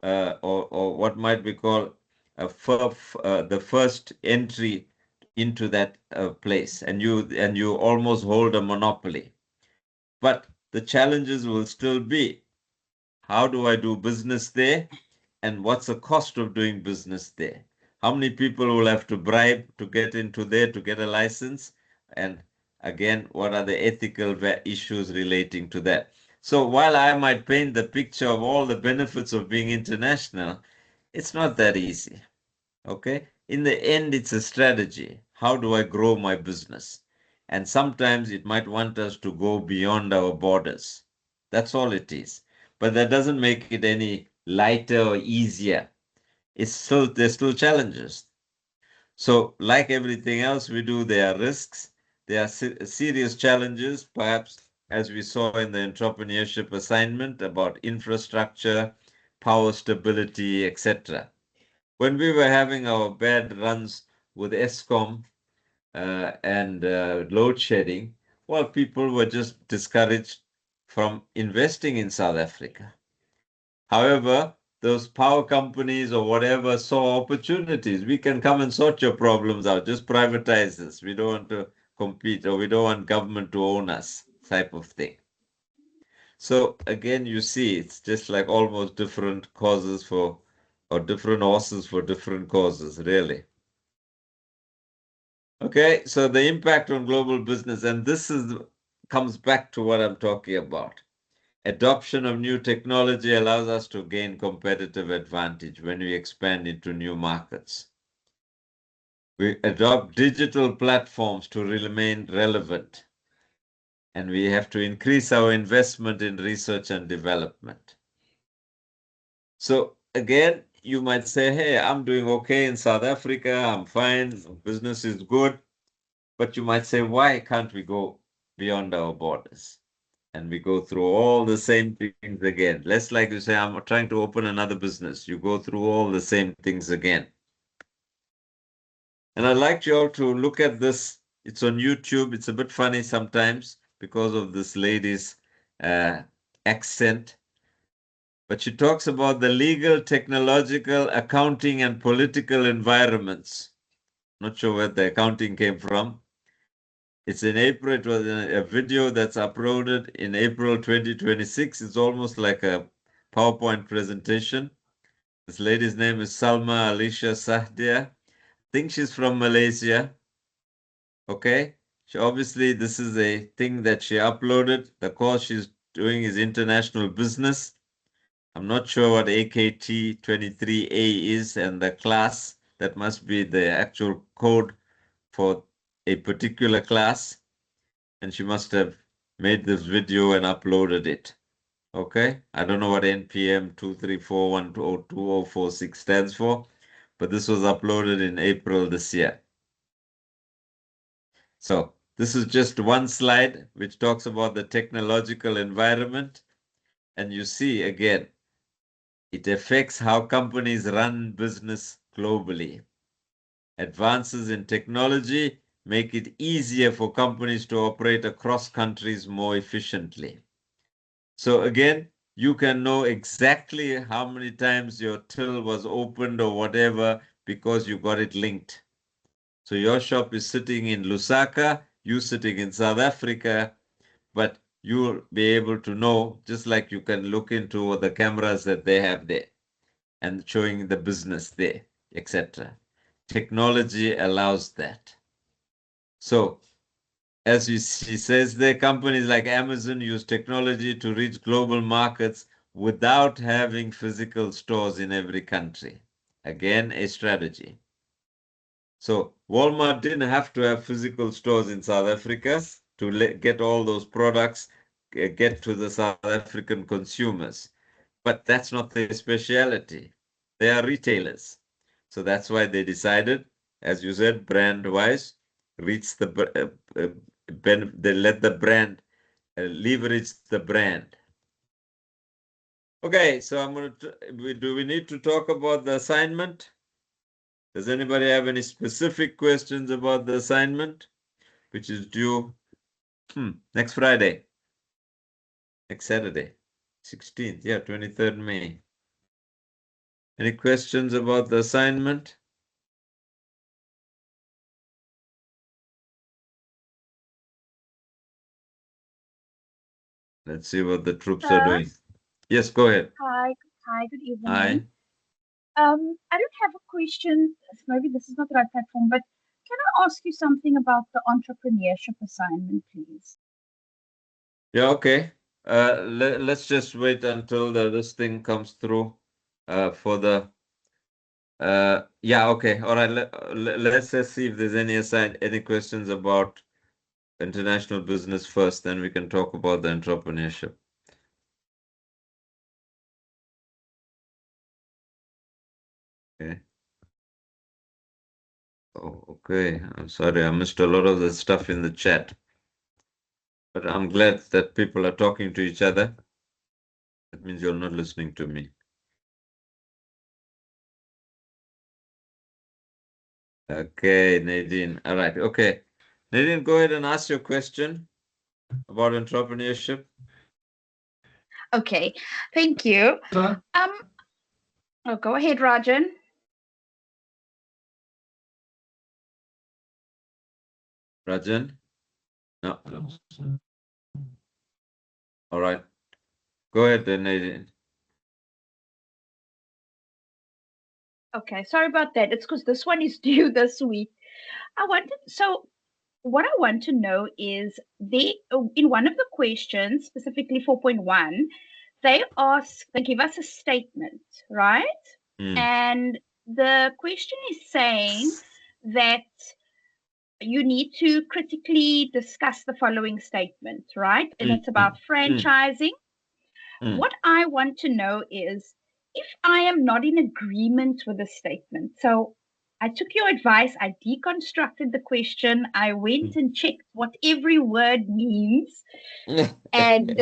or what might be called the first entry into that place, and you almost hold a monopoly. But the challenges will still be, how do I do business there, and what's the cost of doing business there? How many people will have to bribe to get into there to get a license? And again, what are the ethical issues relating to that? So while I might paint the picture of all the benefits of being international, it's not that easy. Okay? In the end, it's a strategy. How do I grow my business? And sometimes it might want us to go beyond our borders. That's all it is. But that doesn't make it any lighter or easier. There's still challenges. So, like everything else we do, there are risks. There are serious challenges, perhaps as we saw in the entrepreneurship assignment about infrastructure, power stability, etc. When we were having our bad runs with Eskom and load shedding, well, people were just discouraged from investing in South Africa. However, those power companies or whatever saw opportunities. We can come and sort your problems out. Just privatize this. We don't want to compete, or we don't want government to own us, type of thing. So again, you see, it's just like almost different causes for, or different horses for different causes, really. Okay, so the impact on global business, and this comes back to what I'm talking about. Adoption of new technology allows us to gain competitive advantage when we expand into new markets. We adopt digital platforms to remain relevant, and we have to increase our investment in research and development. So again, you might say, hey, I'm doing okay in South Africa, I'm fine, business is good, but you might say, why can't we go beyond our borders? And we go through all the same things again. Less like you say, I'm trying to open another business. You go through all the same things again. And I'd like you all to look at this. It's on YouTube. It's a bit funny sometimes because of this lady's accent. But she talks about the legal, technological, accounting, and political environments. Not sure where the accounting came from. It's in April. It was a video that's uploaded in April 2026. It's almost like a PowerPoint presentation. This lady's name is Salma Alicia Sahdia. I think she's from Malaysia. Okay. Obviously, this is a thing that she uploaded. The course she's doing is international business. I'm not sure what AKT 23A is, and the class, that must be the actual code for a particular class, and she must have made this video and uploaded it. Okay, I don't know what NPM 234102046 stands for, but this was uploaded in April this year. So this is just one slide which talks about the technological environment, and you see again, it affects how companies run business globally. Advances in technology make it easier for companies to operate across countries more efficiently. So again, you can know exactly how many times your till was opened or whatever because you got it linked. So your shop is sitting in Lusaka, you sitting in South Africa, but you'll be able to know, just like you can look into the cameras that they have there and showing the business there, etc. Technology allows that. So, as she says, the companies like Amazon use technology to reach global markets without having physical stores in every country. Again, a strategy. So Walmart didn't have to have physical stores in South Africa to get all those products, get to the South African consumers. But that's not their specialty. They are retailers. So that's why they decided, as you said, brand-wise, reach the they let the brand leverage the brand. Okay, so I'm going to. Do we need to talk about the assignment? Does anybody have any specific questions about the assignment, which is due next Friday, next Saturday, 16th, yeah, 23rd May. Any questions about the assignment? Let's see what the troops are doing. Yes, go ahead. Hi, good evening. Hi. I don't have a question. Maybe this is not the right platform, but can I ask you something about the entrepreneurship assignment, please? Yeah, okay. Let's just wait until this thing comes through for the yeah, okay. All right. Let's just see if there's any questions about international business first, then we can talk about the entrepreneurship. Okay. Oh, okay. I'm sorry, I missed a lot of the stuff in the chat. But I'm glad that people are talking to each other. That means you're not listening to me. Okay, Nadine. All right. Okay. Nadine, go ahead and ask your question about entrepreneurship. Okay, thank you. Oh, go ahead, Rajan. Rajan? No. All right. Go ahead, then, Nadine. Okay, sorry about that. It's because this one is due this week. What I want to know is in one of the questions, specifically 4.1, they give us a statement, right? And the question is saying that you need to critically discuss the following statement, right? And it's about franchising. What I want to know is if I am not in agreement with the statement. So I took your advice, I deconstructed the question, I went and checked what every word means. And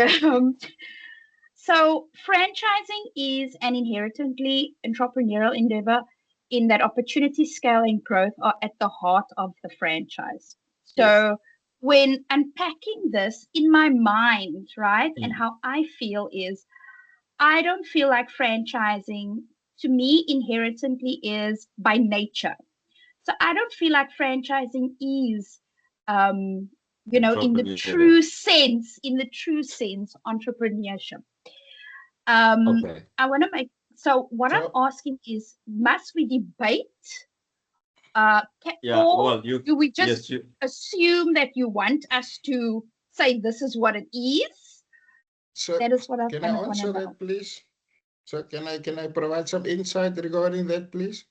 so franchising is an inherently entrepreneurial endeavor in that opportunity, scale, and growth are at the heart of the franchise. So when unpacking this in my mind, right, and how I feel is, I don't feel like franchising to me inherently is by nature. So I don't feel like franchising is, in the true sense, entrepreneurship. I want to make, so what I'm asking is, must we debate? Do we just assume that you want us to say this is what it is? So that is what I can I answer that, please? So can I provide some insight regarding that, please?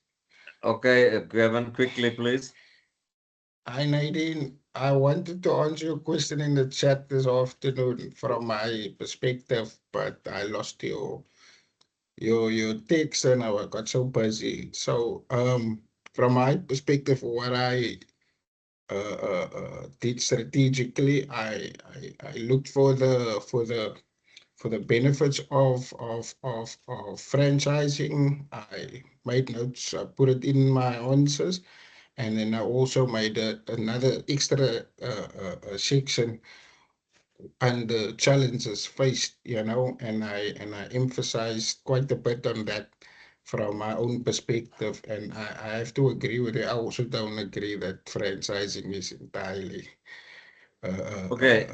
Okay, Gavin, quickly, please. Hi, Nadine. I wanted to answer your question in the chat this afternoon from my perspective, but I lost your text and I got so busy. So from my perspective, what I did strategically, I looked for the benefits of franchising. I made notes, I put it in my answers, and then I also made another extra section and the challenges faced, and I emphasized quite a bit on that from my own perspective. And I have to agree with it. I also don't agree that franchising is entirely very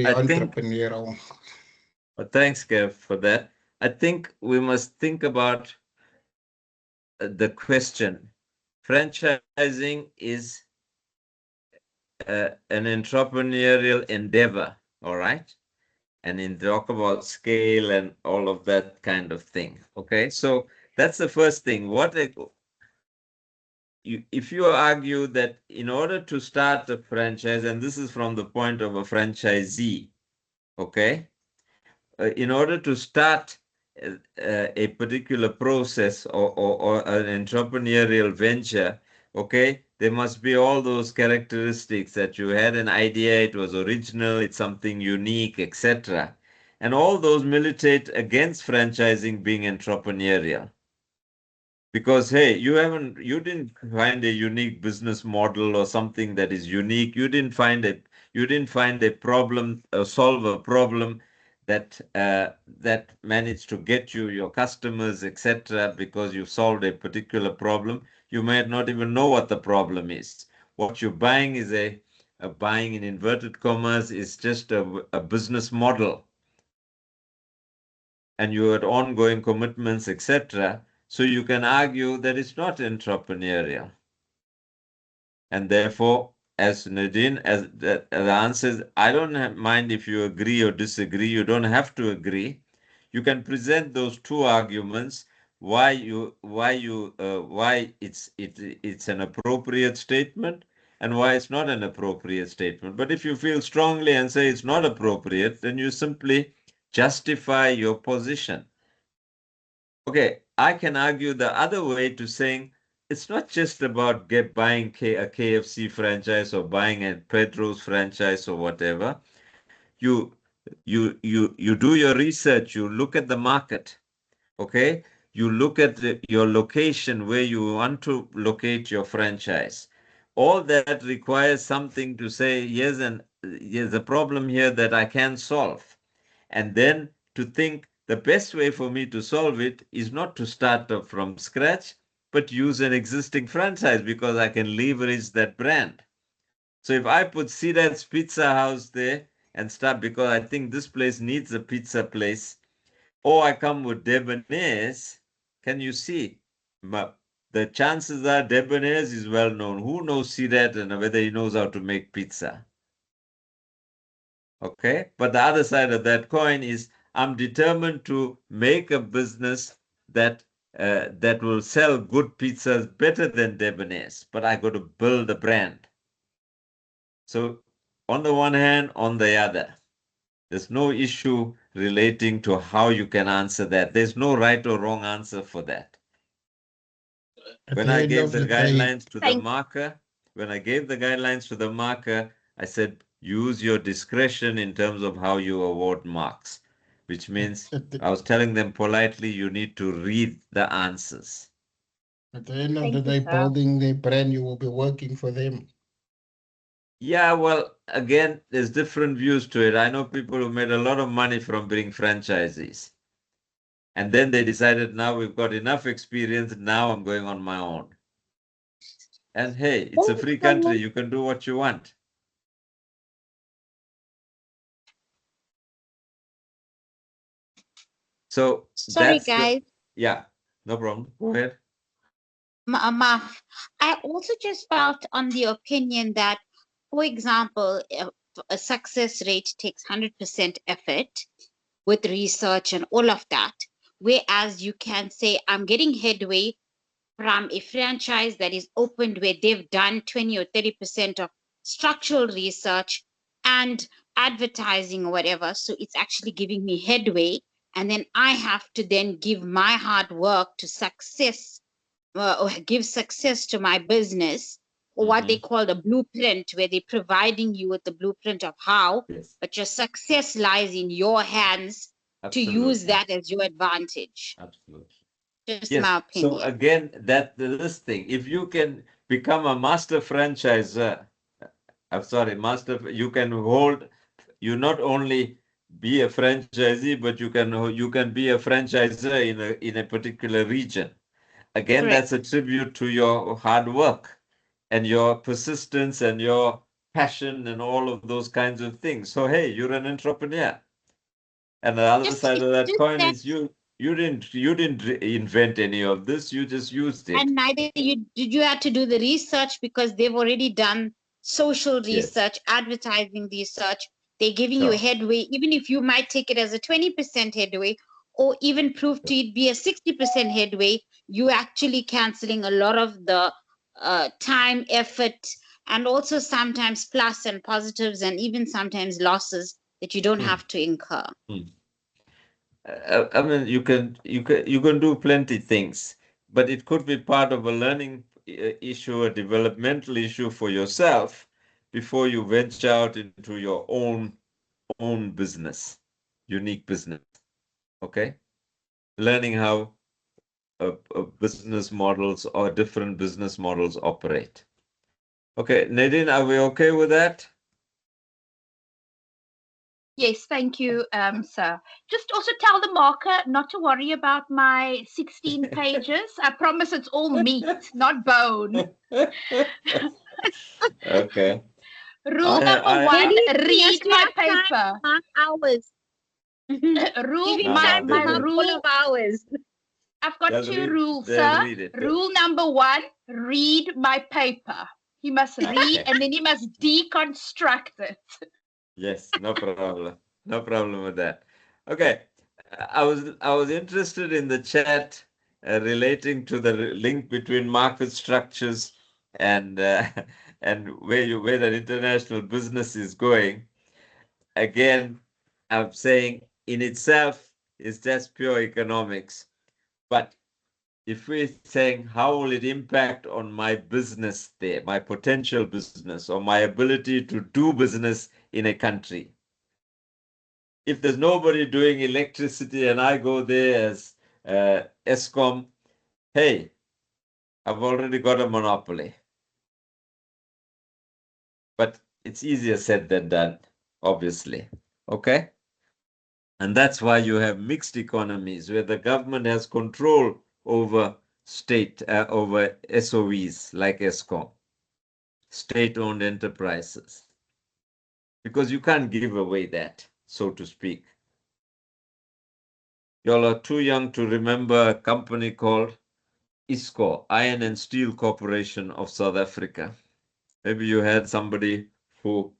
entrepreneurial. Thanks, Kev, for that. I think we must think about the question. Franchising is an entrepreneurial endeavor, all right? And in talk about scale and all of that kind of thing. Okay, so that's the first thing. If you argue that in order to start a franchise, and this is from the point of a franchisee, okay, in order to start a particular process or an entrepreneurial venture, okay, there must be all those characteristics that you had an idea, it was original, it's something unique, etc. And all those militate against franchising being entrepreneurial. Because hey, you didn't find a unique business model or something that is unique. You didn't find a problem, solve a problem that managed to get you your customers, etc. Because you solved a particular problem. You might not even know what the problem is. What you're buying is a buying in inverted commas is just a business model. And you had ongoing commitments, etc. So you can argue that it's not entrepreneurial. And therefore, as Nadine, as the answer is, I don't mind if you agree or disagree. You don't have to agree. You can present those two arguments why it's an appropriate statement and why it's not an appropriate statement. But if you feel strongly and say it's not appropriate, then you simply justify your position. Okay, I can argue the other way to saying it's not just about buying a KFC franchise or buying a Pedro's franchise or whatever. You do your research, you look at the market, okay? You look at your location where you want to locate your franchise. All that requires something to say, here's a problem here that I can solve. And then to think the best way for me to solve it is not to start from scratch, but use an existing franchise because I can leverage that brand. So if I put Sirat's Pizza House there and start, because I think this place needs a pizza place, or I come with Debonair's, can you see? The chances are Debonair's is well known. Who knows Sirat and whether he knows how to make pizza? Okay, but the other side of that coin is I'm determined to make a business that that will sell good pizzas better than Debonair's, but I got to build a brand. So on the one hand, on the other, there's no issue relating to how you can answer that. There's no right or wrong answer for that. When I gave the guidelines to the marker, I said, use your discretion in terms of how you award marks, which means I was telling them politely, you need to read the answers. At the end of the day, building their brand, you will be working for them. Yeah, well, again, there's different views to it. I know people who made a lot of money from being franchisees. And then they decided, now we've got enough experience, now I'm going on my own. And hey, it's a free country. You can do what you want. So sorry, guys. Yeah, no problem. Go ahead. Maf, I also just felt on the opinion that, for example, a success rate takes 100% effort with research and all of that, whereas you can say, I'm getting headway from a franchise that is opened where they've done 20 or 30% of structural research and advertising or whatever. So it's actually giving me headway. And then I have to then give my hard work to success or give success to my business, or what they call the blueprint, where they're providing you with the blueprint of how, but your success lies in your hands to use that as your advantage. Absolutely. Just my opinion. So again, this thing, if you can become a master franchisor, you can hold, you not only be a franchisee, but you can be a franchisor in a particular region. Again, Correct. That's a tribute to your hard work and your persistence and your passion and all of those kinds of things. So hey, you're an entrepreneur. And the other side of that coin is you didn't invent any of this, you just used it. And neither did you have to do the research, because they've already done social research, advertising research. They're giving you a headway, even if you might take it as a 20% headway, or even prove to it be a 60% headway, you actually canceling a lot of the time, effort, and also sometimes plus and positives, and even sometimes losses that you don't have to incur. I mean, you can do plenty things, but it could be part of a learning issue, a developmental issue for yourself before you venture out into your own business, unique business. Okay, learning how business models or different business models operate. Okay, Nadine, are we okay with that? Yes, thank you, sir. Just also tell the marker not to worry about my 16 pages. I promise it's all meat, not bone. Okay. Rule number one, read my paper. Hours. Rule of hours. I've got two rules, sir. Rule number one, read my paper. He must read and then he must deconstruct it. Yes, no problem. No problem with that. Okay. I was interested in the chat relating to the link between market structures and where the international business is going. Again, I'm saying in itself it's just pure economics. But if we're saying how will it impact on my business there, my potential business, or my ability to do business in a country? If there's nobody doing electricity and I go there as Eskom, hey, I've already got a monopoly. But it's easier said than done, obviously. Okay? And that's why you have mixed economies where the government has control over state, over SOEs like ESCOM, state-owned enterprises. Because you can't give away that, so to speak. Y'all are too young to remember a company called ISCO, Iron and Steel Corporation of South Africa. Maybe you had somebody who,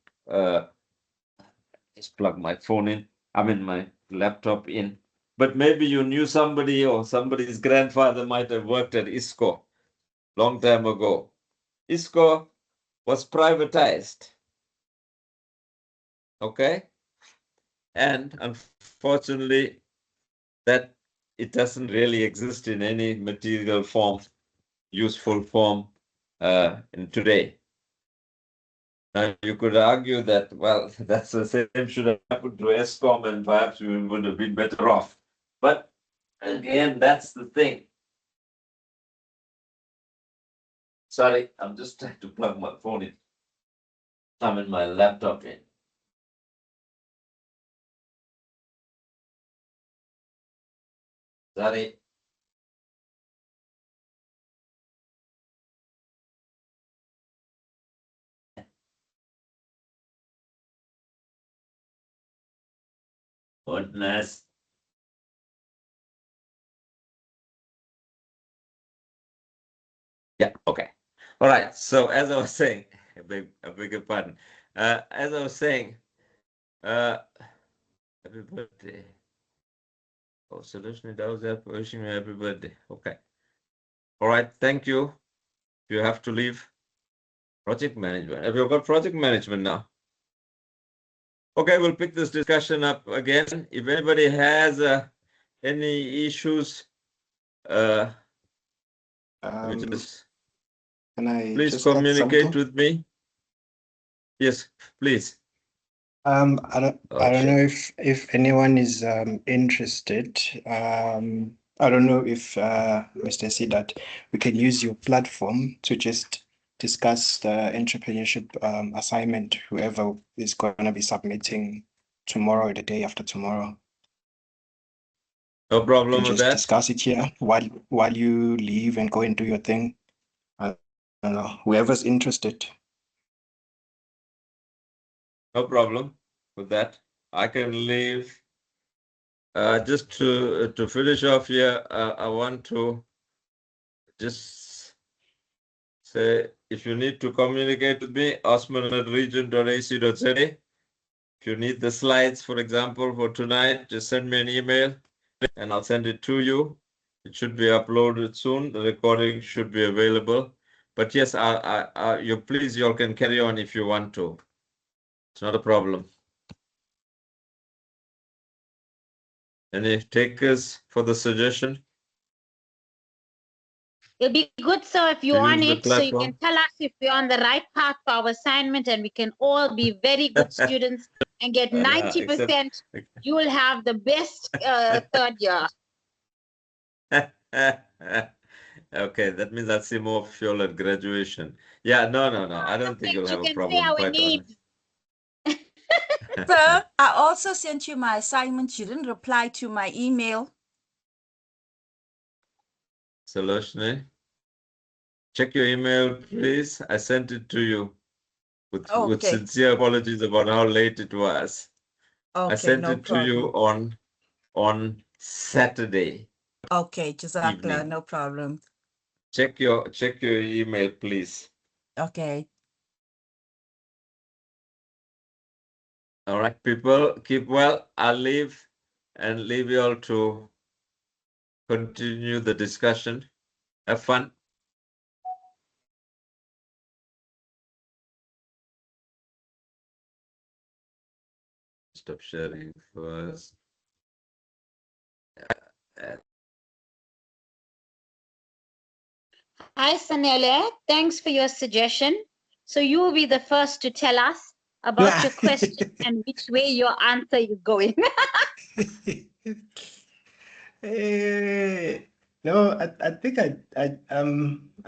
just plug my phone in, my laptop in. But maybe you knew somebody or somebody's grandfather might have worked at ISCO long time ago. ISCO was privatized. Okay? And unfortunately, that it doesn't really exist in any material form, useful form in today. Now you could argue that, well, that's the same should have happened to ESCOM and perhaps we would have been better off. But again, that's the thing. Sorry, I'm just trying to plug my phone in. I'm in my laptop in. Sorry. Goodness. Yeah, okay. All right. So as I was saying, I beg your pardon. As I was saying, happy birthday. Oh, Solution, that was there wishing me happy birthday. Okay. All right. Thank you. You have to leave. Project management. Have you got project management now? Okay, we'll pick this discussion up again. If anybody has any issues, Can I please just add communicate something? with me. Yes, please. I don't know if anyone is interested. I don't know if Mr. C, that we can use your platform to just discuss the entrepreneurship assignment, whoever is going to be submitting tomorrow or the day after tomorrow. No problem And with just that. discuss it here while you leave and go and do your thing. I don't know, whoever's interested. No problem with that. I can leave. Just to finish off here, I want to just say, if you need to communicate with me, osman@region.ac.za. If you need the slides, for example, for tonight, just send me an email and I'll send it to you. It should be uploaded soon. The recording should be available. But yes, you all can carry on if you want to. It's not a problem. Any takers for the suggestion? It'll be good, sir, if you're on it, so you can tell us if we're on the right path for our assignment, and we can all be very good students and get 90%. You will have the best third year. Okay, that means I'll see more of you all at graduation. Yeah, no. I don't think you'll have a problem. Sir, I also sent you my assignment. You didn't reply to my email. Solution. Check your email, please. I sent it to you with sincere apologies about how late it was. Okay, I sent it to you on Saturday. Okay, Jazakallah, no problem. Check your email, please. Okay. All right, people, keep well. I'll leave and leave you all to continue the discussion. Have fun. Stop sharing first. Hi, Sanele. Thanks for your suggestion. So you will be the first to tell us about your question and which way your answer is going. No, I think I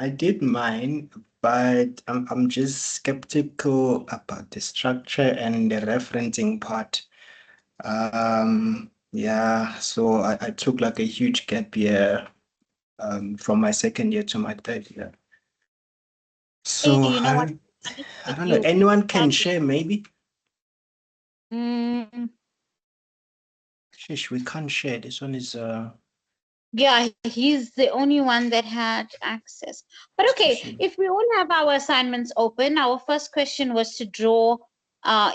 did mine, but I'm just skeptical about the structure and the referencing part. Yeah, so I took like a huge gap year from my second year to my third year. So You know what? I don't know. Anyone can share maybe? Shish, we can't share. This one is Yeah, he's the only one that had access. But okay, if we all have our assignments open, our first question was to draw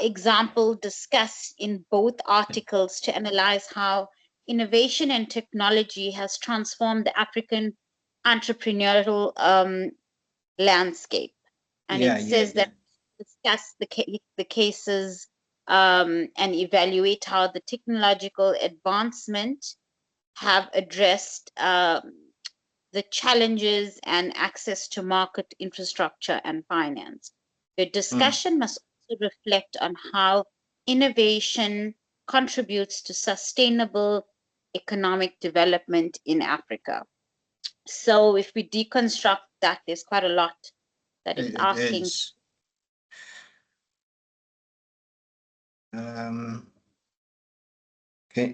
example discussed in both articles to analyze how innovation and technology has transformed the African entrepreneurial landscape. And it says that discuss the cases and evaluate how the technological advancement have addressed the challenges and access to market infrastructure and finance. The discussion must also reflect on how innovation contributes to sustainable economic development in Africa. So if we deconstruct that, there's quite a lot that it's asking.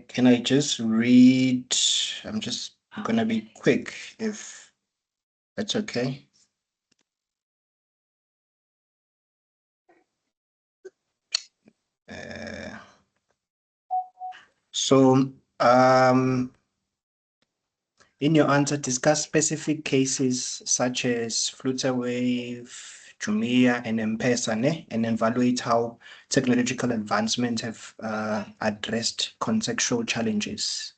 Can I just read? I'm just gonna be quick if that's okay. So in your answer, discuss specific cases such as Flutterwave, Jumia, and M-Pesa, and evaluate how technological advancements have addressed contextual challenges.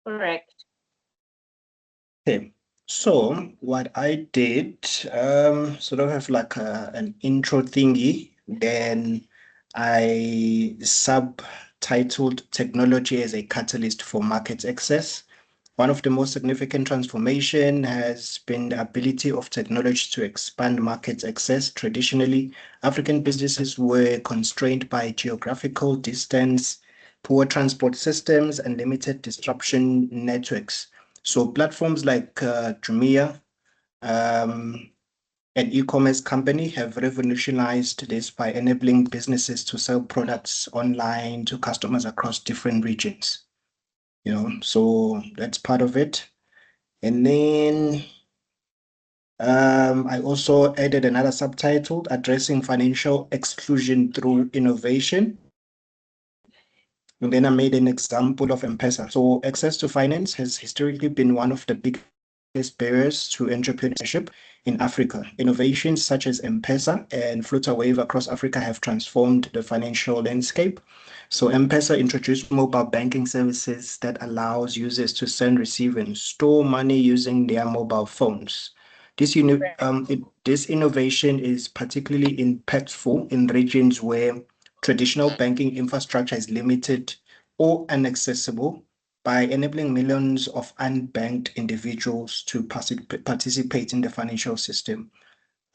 Correct. Okay, so what I did, sort of have like an intro thingy, then I subtitled technology as a catalyst for market access. One of the most significant transformation has been the ability of technology to expand market access. Traditionally, African businesses were constrained by geographical distance, poor transport systems, and limited distribution networks. So platforms like Jumia, an e-commerce company, have revolutionized this by enabling businesses to sell products online to customers across different regions. So that's part of it. And then I also added another subtitle, addressing financial exclusion through innovation. And then I made an example of M-Pesa. So access to finance has historically been one of the biggest barriers to entrepreneurship in Africa. Innovations such as M-Pesa and Flutterwave across Africa have transformed the financial landscape. So M-Pesa introduced mobile banking services that allows users to send, receive, and store money using their mobile phones. This innovation is particularly impactful in regions where traditional banking infrastructure is limited or inaccessible, by enabling millions of unbanked individuals to participate in the financial system.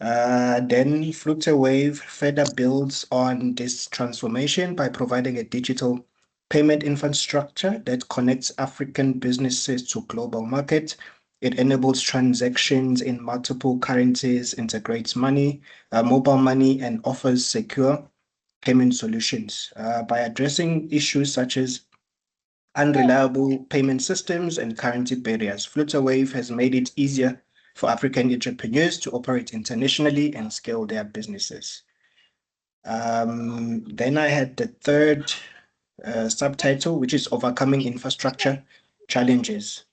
Then Flutterwave further builds on this transformation by providing a digital payment infrastructure that connects African businesses to global markets. It enables transactions in multiple currencies, integrates mobile money, and offers secure payment solutions. By addressing issues such as unreliable payment systems and currency barriers, Flutterwave has made it easier for African entrepreneurs to operate internationally and scale their businesses. Then I had the third subtitle, which is overcoming infrastructure challenges.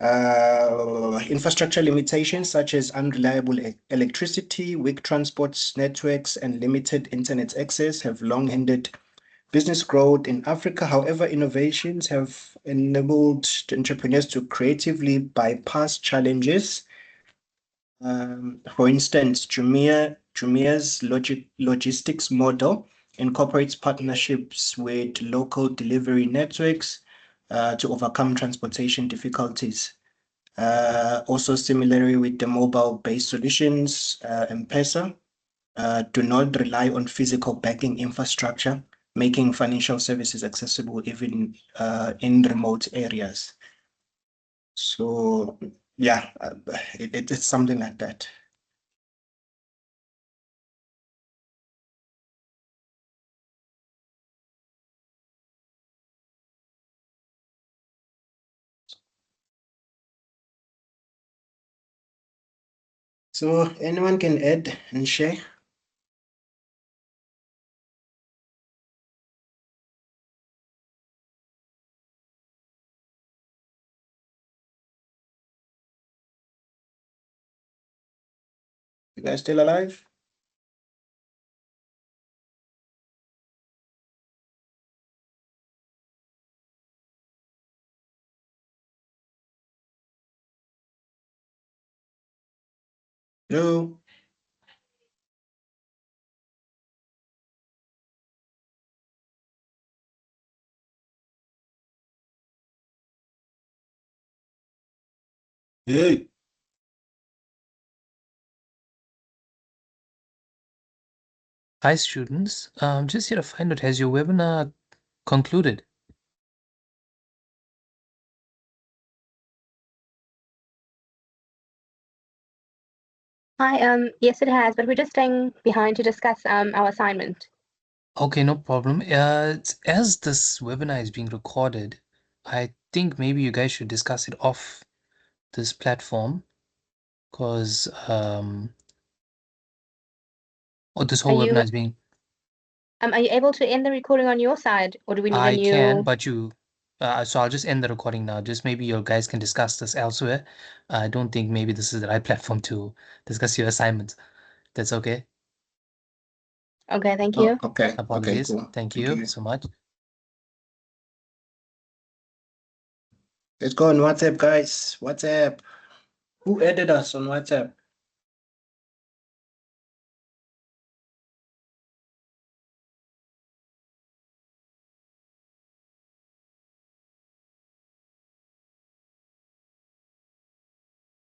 Infrastructure limitations such as unreliable electricity, weak transport networks, and limited internet access have long hindered business growth in Africa. However, innovations have enabled entrepreneurs to creatively bypass challenges. For instance, Jumia's logistics model incorporates partnerships with local delivery networks to overcome transportation difficulties. Also, similarly with the mobile-based solutions, M-Pesa do not rely on physical banking infrastructure, making financial services accessible even in remote areas. So yeah, it's something like that. So anyone can add and share. You guys still alive? Hello? Hey. Hi, students. Just here to find out, has your webinar concluded? Hi, yes, it has, but we're just staying behind to discuss our assignment. Okay, no problem. As this webinar is being recorded, I think maybe you guys should discuss it off this platform, because this whole webinar is being. Are you able to end the recording on your side, or do we need a I new? can, but so I'll just end the recording now. Just maybe you guys can discuss this elsewhere. I don't think maybe this is the right platform to discuss your assignments. That's okay. Okay, thank you. Okay. Apologies. Okay, cool. Thank you so much. Let's go on WhatsApp, guys. WhatsApp. Who added us on WhatsApp?